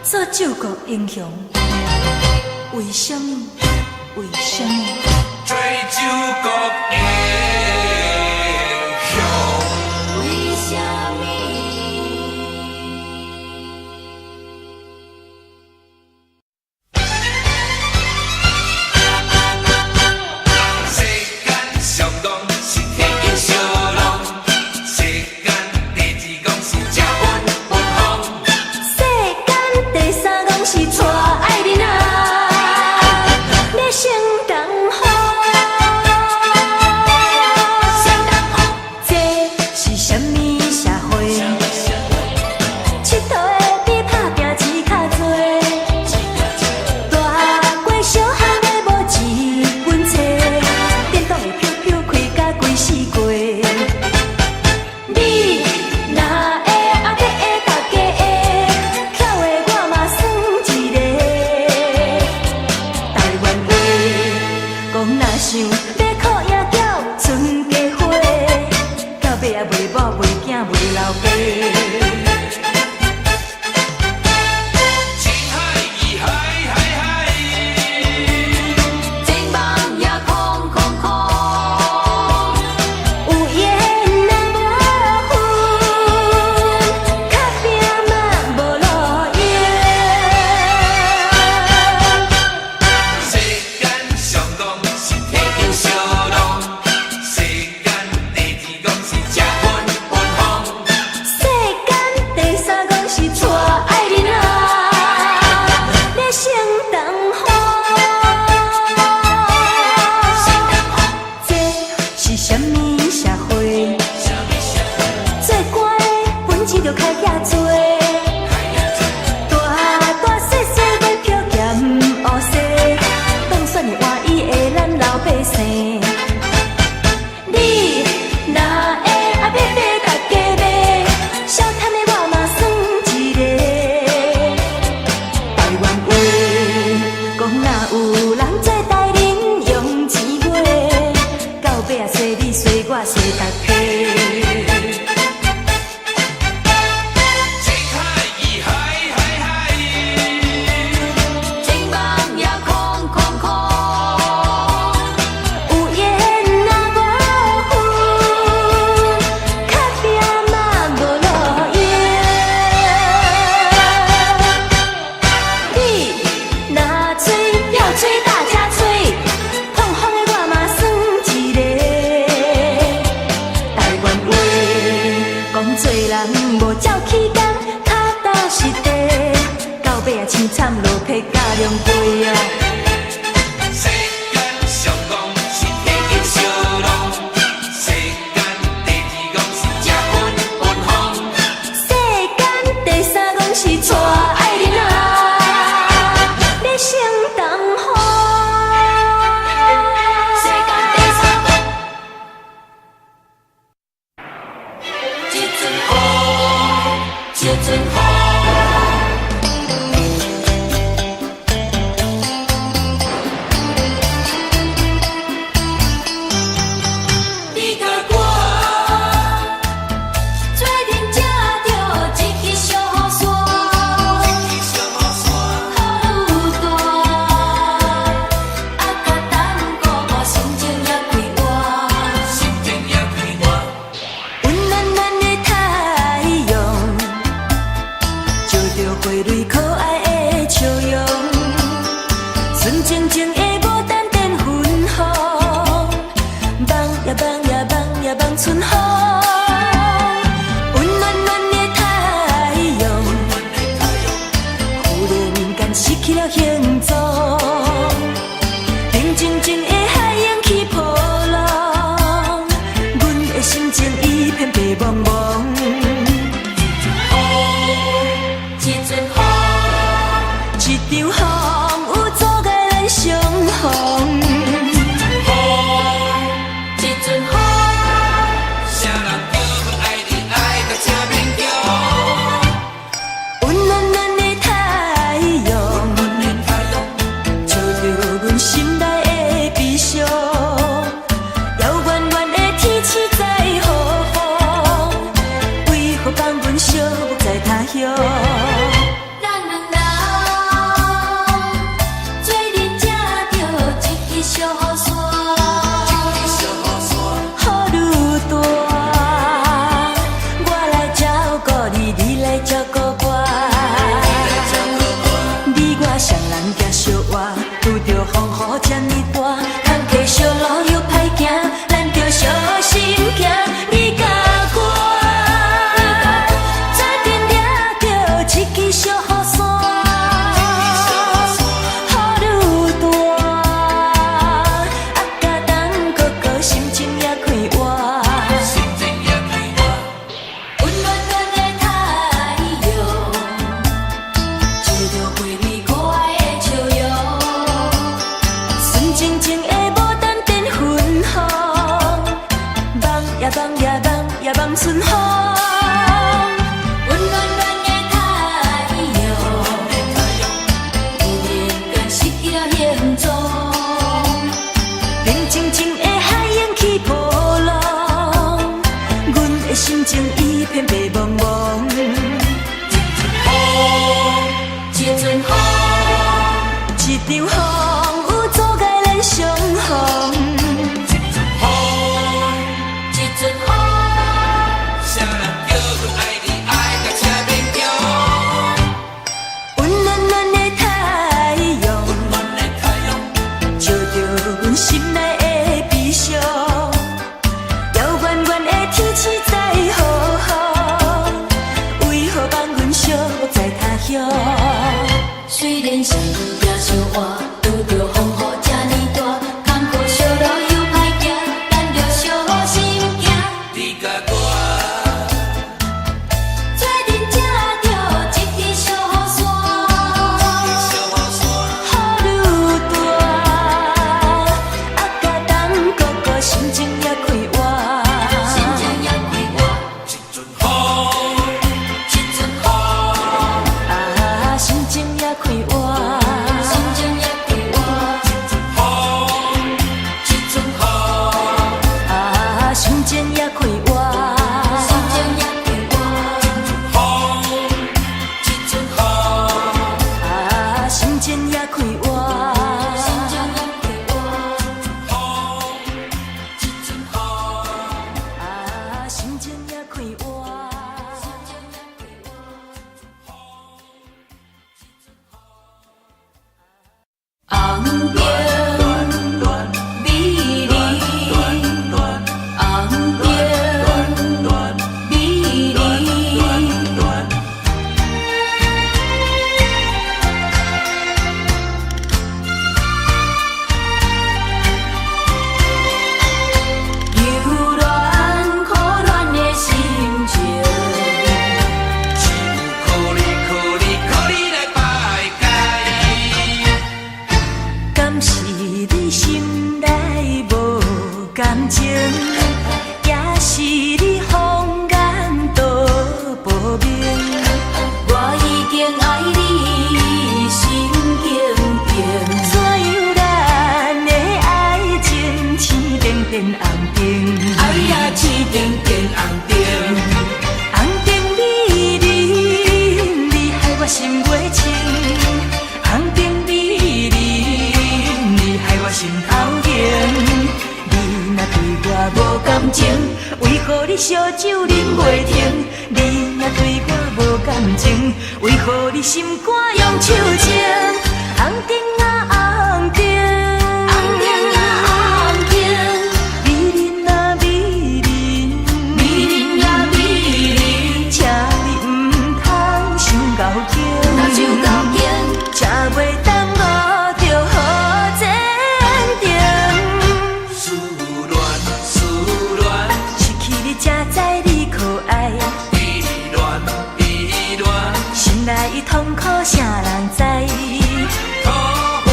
S2: 做救国英雄，为什么？为什么？
S3: 做救国英雄，
S1: 为什么？
S3: 世间上讲是天经小浪，世间第二讲是食本分风，
S2: 世间第三讲是带爱人啊，要成东风。这是什么社会？佚佗的比打拼钱较多，大过小汉的无一分册，电动的飘飘开甲规世界。你若会阿伯会大家会，巧的我嘛算一个。台湾话讲若想要靠野鸟存家伙，到尾也袂某袂囝袂老爸。
S3: 情海义海海海，
S1: 前方也空空空，
S2: 有缘若无份，较拼嘛无路用。
S3: 世间上讲是天经小浪，世间第二讲是食本分风。
S2: 世间第三讲是带爱人啊，要成东风。这是什么社会？做官的本钱就开遐多，大大细细要漂咸乌西，当选的换伊的咱老百姓。你若会阿伯买大家买，小摊的我嘛算一个。台湾话讲若有人做代人用钱买，到尾啊洗你洗我洗大家。
S3: 情海义海海海，
S1: 前方也空空空，
S2: 有缘若无份，较拼嘛无路用。你若嘴要吹大家吹，碰风的我嘛算一个。台湾话讲做人无照起工，脚踏实地，到尾啊凄惨落魄甲凉杯啊。
S3: 世间上讲是天经小浪，世间第二讲是食本分风。
S2: 世间第三讲是带爱人啊，要成东风。
S1: 世间第三讲，一阵风，一阵风。你甲我做阵才着一支小雨伞，雨大，啊较等过我心情也开换。
S3: 心情也开换，
S2: 温暖暖的太阳，照着花蕊可爱的笑容，纯净净的无淡淡芬芳，梦呀梦呀梦呀梦春风。温暖暖的太阳，忽然间失去了形状，平静静的海洋起波浪，阮的心情一片白茫茫。
S1: 一阵风，
S2: 虽然相遇也相换，拄着风雨这呢大，坎坷小路又歹行，咱着小心行。
S3: 你甲我，
S2: 做阵才着一支小雨伞，
S3: 小雨伞，
S2: 雨愈大，甲冬哥哥心情也快活，心情也快活。
S3: 一阵风，一阵雨，
S2: 啊，心情也快活，心情也快活。
S3: 风，一阵雨，
S2: 啊，心情也快活，心情也快活。
S3: 风，一阵雨，
S2: 啊，心情也快活，心情也快活。
S3: 风，一阵雨。
S2: 啊，心情也快活，心情也快活。红灯美丽，红灯美丽。柔软可恋的心情，
S3: 靠你来排解。
S2: 敢是你心内无感情，也是你风眼都无明。我已经爱你心经定，怎样咱的爱情青点点红灯？
S3: 哎呀，青点点红灯，
S2: 红灯美丽，你害我心袂清。红灯美丽，你害我心头疼。你若对我无感情，为何你烧酒啉袂停？你若对我无感情，为何你心肝用手情？红灯啊红灯，红灯啊红灯，美人啊美人，美人啊美人，请你唔通伤交情，若伤交情，才袂当我着好前程。
S3: 思恋，
S2: 失去你才知你可爱，
S3: 依恋，
S2: 心内的痛苦啥人知？
S3: 土花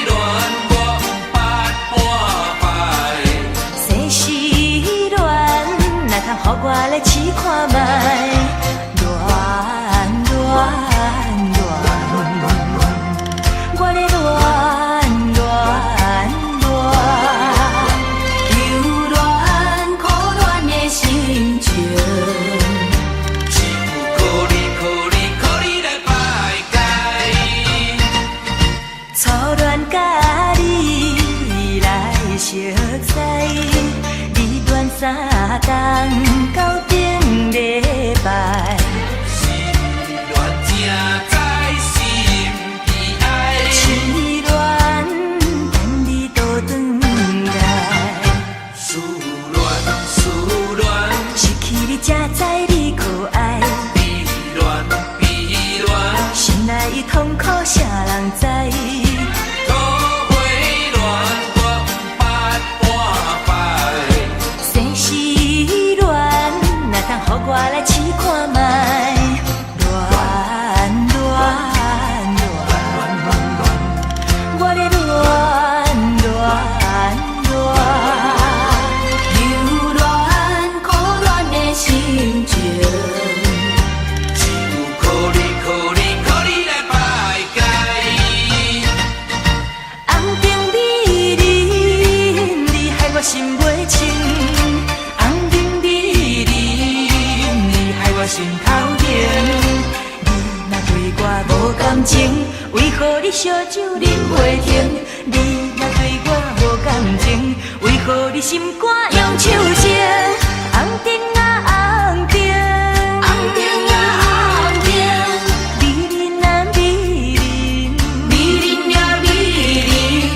S3: 恋，我不捌半摆。
S2: 世事恋，哪通予我来试看卖？恋恋恋，我咧恋恋恋，柔软可恋的心情。
S3: 靠你来排解。
S2: 初恋甲你来熟悉，你恋三冬到顶礼拜，
S3: 是恋正在心悲哀。
S2: 痴恋等你倒转来，
S3: 思恋，
S2: 失去你才知你可爱，
S3: 依恋，
S2: 心内的痛苦啥人知？
S3: 土花恋，我不捌半摆。
S2: 世事恋，哪通予我来试看卖？恋恋恋，我咧恋恋恋，柔软可恋的心情。
S3: 靠你来排解。
S2: 红灯美丽，你害我心袂清。红灯美丽，你害我心头疼。你若对我无感情，为何你烧酒啉袂停？你若对我无感情，为何你心肝用手情？红灯啊红灯，红灯啊红灯，美人啊美人，美人啊美人，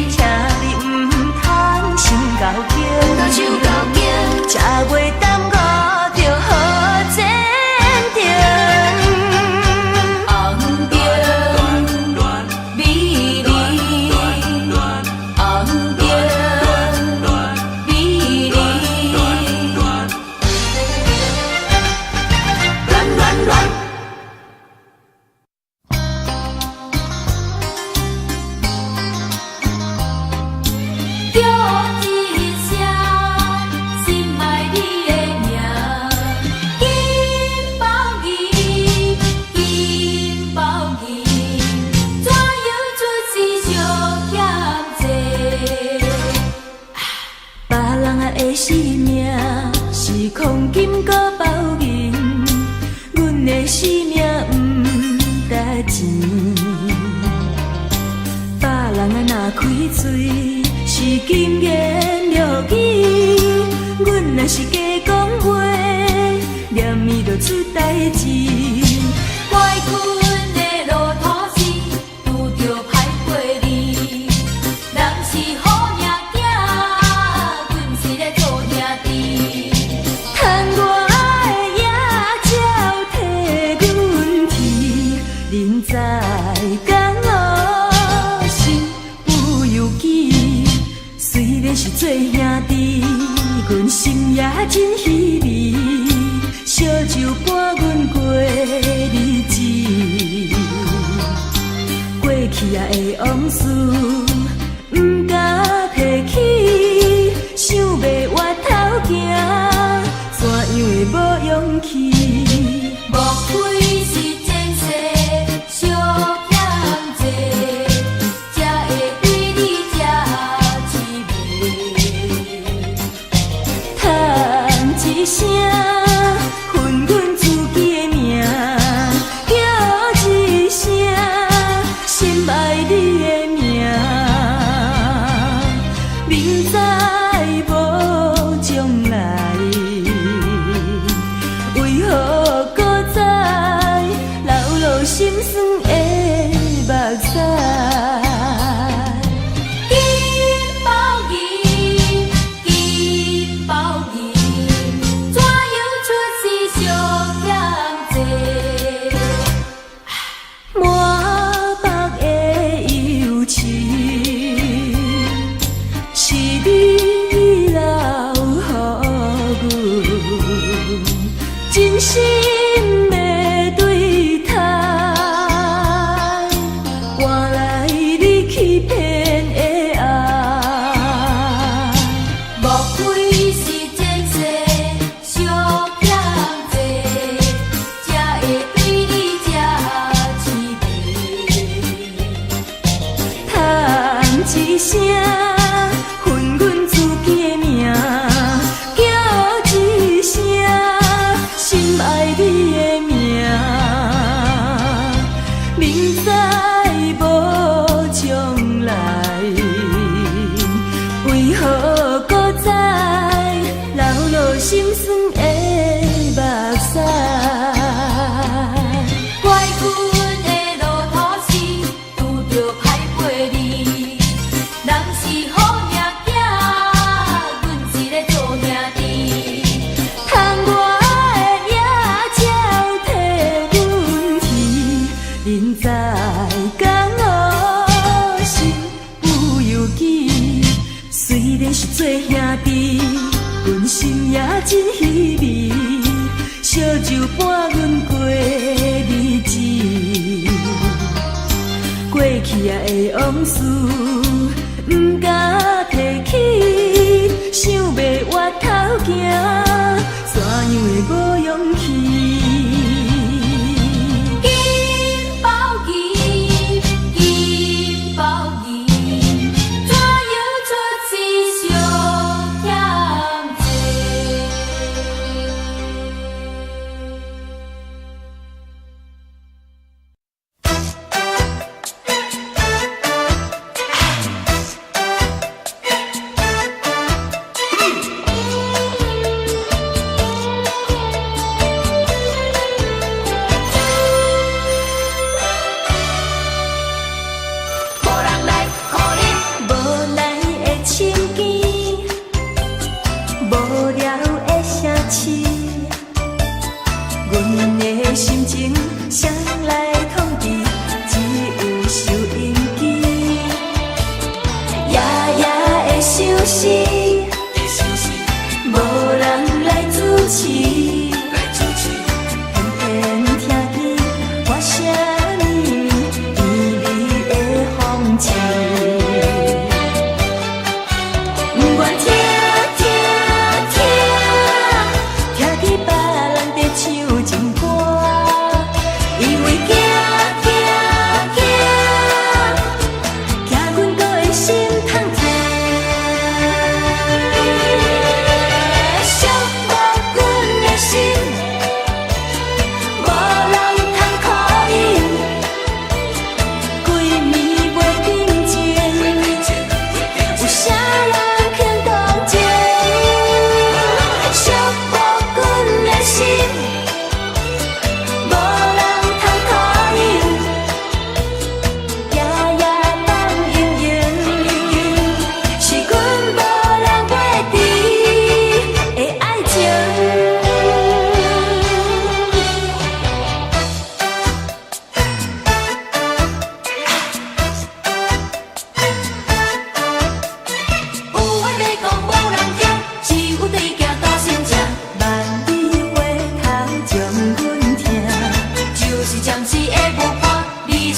S2: 请你唔通伤交情，伤交情，才袂当我着好前程。红灯。空金搁包银，阮的生命不值钱。别人若开嘴是金言玉语，阮若是假讲话，念伊就出代志。
S1: 怪阮的路途是拄着歹过你，人是好命囝，阮是咧做兄弟。
S2: 趁我的野鸟替阮啼，人在江湖心有犹记。虽然是做兄弟，阮心也真稀微。烧酒伴阮过日子，过去啊的往事不敢提起，想要回头行，怎样会无勇气？
S1: 莫非是前世相欠债，才会对你这滋味？
S2: 叹一声。心酸的目屎，
S1: 金包银，金包银，怎样出世相欠债？
S2: 满腹的忧情，是你留予阮，真心。一声分阮自己的命，叫一声心爱你的名，明知无将来，为何搁再流落心酸的目屎？
S1: 怪阮的路途是拄着歹过你。人是好命囝，阮是咧做兄弟。
S2: 趁我的野鸟替阮啼，人在江湖心有犹记。虽然是做兄弟，阮心也真稀微。烧酒伴阮过日子，过去啊的往事。不敢提起，想要回头行，怎样会无勇气？
S1: 金包银，金包银，怎样出世相欠债？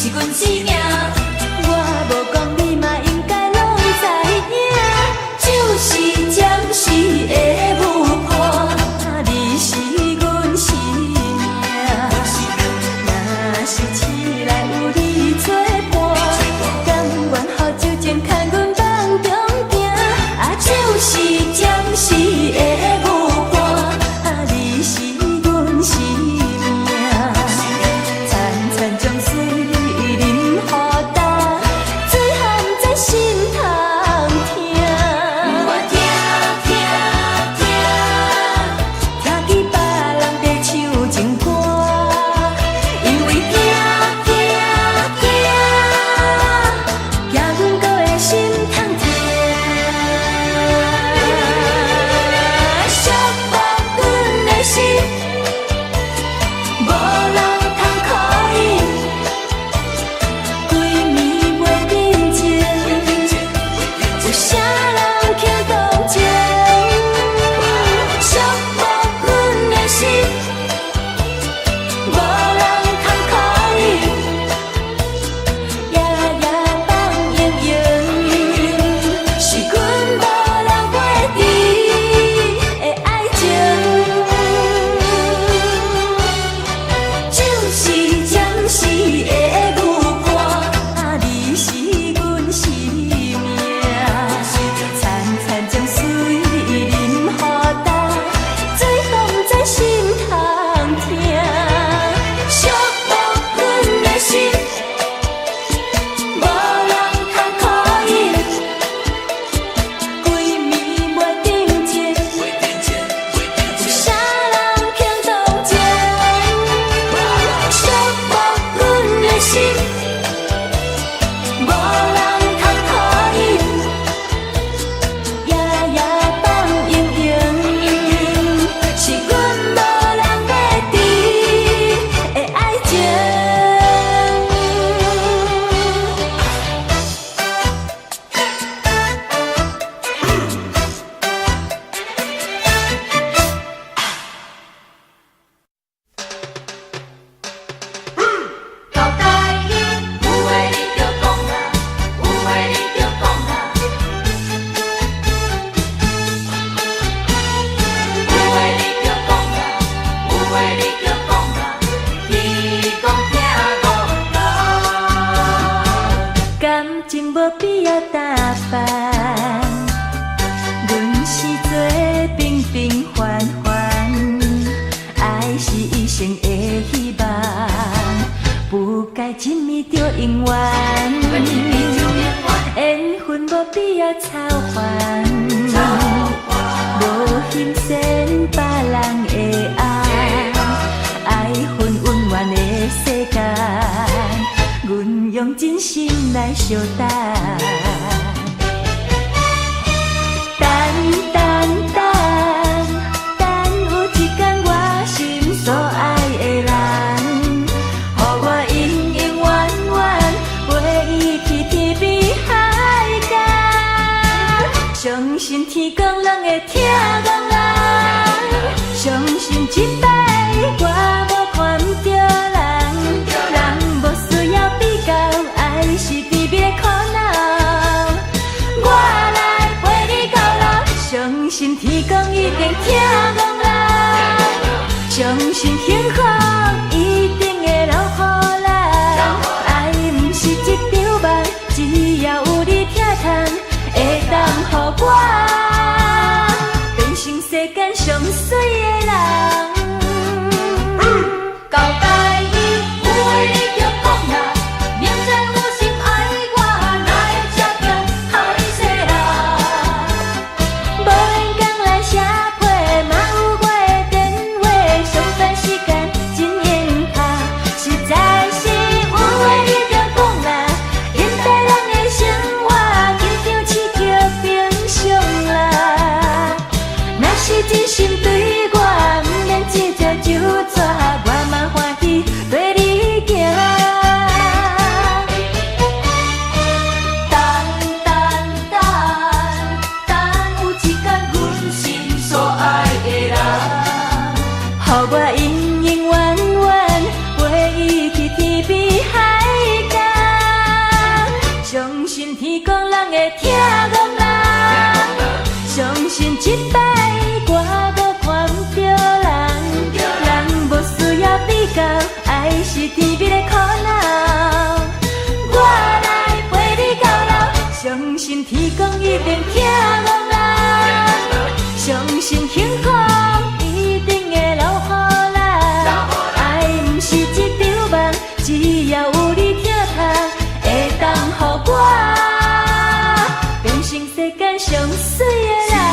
S2: 是阮生命。我无讲你嘛应该拢知影，就是暂时的舞伴，你是阮生命。若是醒来有你作伴，甘愿好酒情牵阮梦中行，啊，就是暂时的舞伴，你是阮生命。惨惨将水淋予干，醉含在心头疼。我听见别人在唱情歌，因为惊，惊阮搁会心痛痛。寂寞阮的心，无人通可以，规暝袂宁静，有啥人去同情？寂寞阮的心，无人通可以，夜夜放盈盈，是阮无人袂知的爱情。就是暂时的舞伴，你是阮生命。惨惨将水淋予干，醉放在心头疼。寂寞阮的心，无人通可以，规暝袂宁静，有啥人去同情？寂寞阮的心，无人通可以，夜夜放盈盈，是阮无人袂知的爱情。
S1: 交代伊，有话你着讲啦，有话你着讲啦，有话你着讲啦，有话你着讲啦，伊讲听讲啦。
S2: 感情无必要打扮，阮是做平平凡凡，爱是一生的希望，不该亲密就永远，缘分无必要操烦，无欣赏别人的爱，爱恨温暖的世界，阮用真心来相等。等有一天我心所爱的人，予我永永远远陪伊去天边海角。相信天公人会听讲人，相信这摆我无看不着人，人无需要比较，爱是甜蜜的苦恼。我来陪你到老，相信天公一定听讲人，相信幸福一定会留予人。爱不是一场梦，只要有你疼痛，会当予我变成世间上水的人。
S1: 交代伊，有话你着讲啦，明知有心爱我，哪会这样予你说啦？
S2: 无闲讲来写批，嘛有我的电话，上班时间真闲一定听讲啦，相信幸福一定会留予咱。爱毋是一场梦，只要有你疼痛，会当予我变成世间上水的人。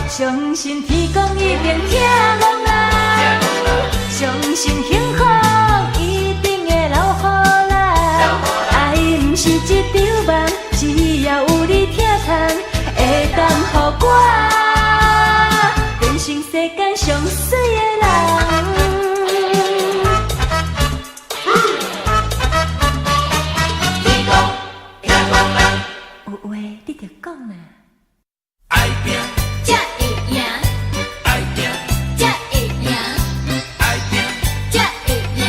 S2: 相信天公一定听讲啦，相信幸福一定会留予咱。爱毋是一场梦，只要有你疼痛，会当予我变成世间上水的人。
S3: 天公听讲啦，
S2: 有话你着讲啦。
S3: 爱拼
S1: 才会赢，
S3: 爱拼
S1: 才会赢，
S3: 爱拼，
S1: 才会赢。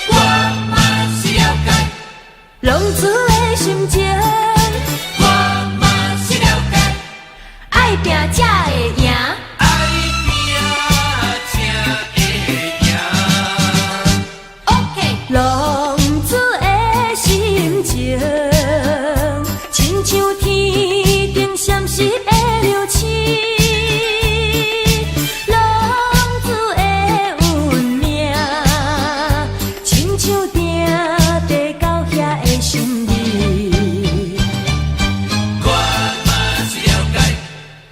S3: 我嘛是了解，
S2: 浪子的心情，
S3: 我嘛是了解，
S2: 爱拼才会赢。
S3: 爱拼才会赢。
S1: OK，
S2: 浪子的心情，亲像天顶闪烁的流星。浪子的运命，亲像定地到遐的心意。
S3: 我嘛是了解，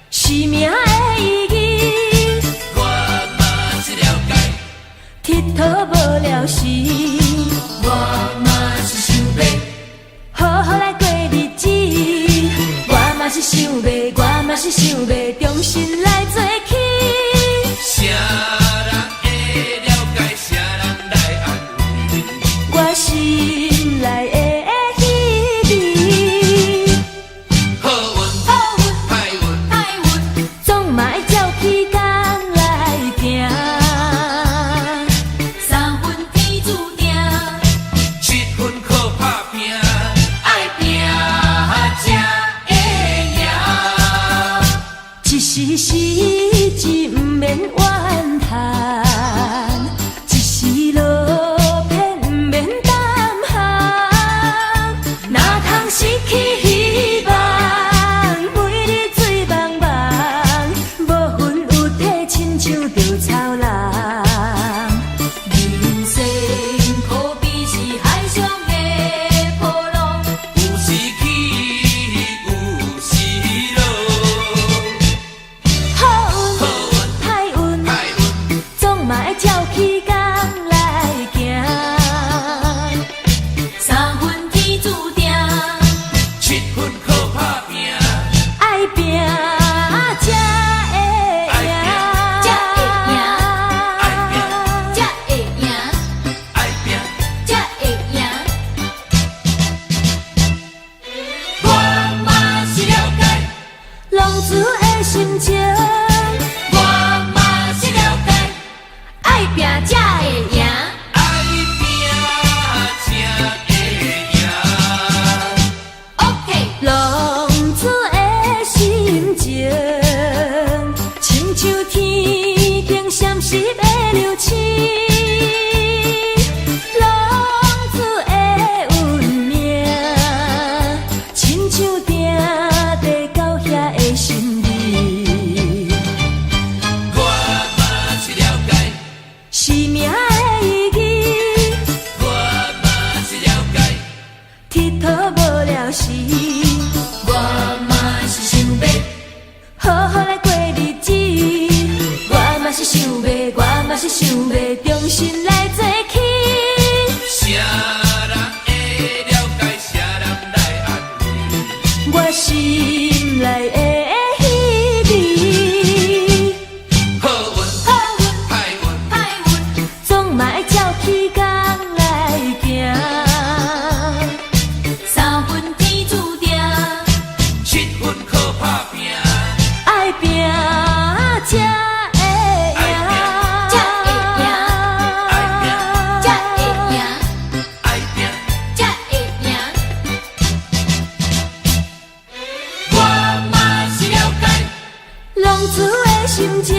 S2: 生命的意义，
S3: 我嘛是了解，
S2: 佚佗无了时。
S3: 我嘛是想要。
S2: 好好来过日子，我嘛是想要，我嘛是想要重新来做起。
S3: 啥人会了解，啥人来安慰？
S2: 我心内的希冀，
S3: 好运，歹运，
S1: 爱运，
S2: 总嘛会照起工来行。
S1: 三分天注定，
S3: 7分靠打拼，爱拼才会赢。
S2: 一时失志不免怨叹，一时落魄不免胆寒。哪通失去希望，每日醉茫茫，无魂有体，亲像着草人。
S1: 人生可比是海上的波浪，
S3: 有时起，有时落，
S2: 好运歹运，
S3: 歹运，
S2: 总嘛会照起工来行。
S1: 三分天注定，
S3: 7分靠打拼，
S2: 爱拼才会赢，
S1: 才会赢，
S3: 爱拼
S1: 才会赢，
S3: 爱拼，
S1: 才会赢。
S3: 我嘛是了解，
S2: 浪子的心情，
S3: 我嘛是了解，
S1: 爱拼才会赢，
S3: 爱拼才会赢。
S1: OK，
S2: 浪子的心情，亲像天顶闪烁的是想要重新来做起。
S3: 啥人会了解，啥人来安慰？
S2: 我心内的彼味，
S3: 好运，歹运，
S2: 总嘛爱照起工来行。三分天注定，
S3: 7分靠打拼，
S2: 爱拼才会赢，
S3: 爱拼，我嘛是了解。
S2: 浪子的心情。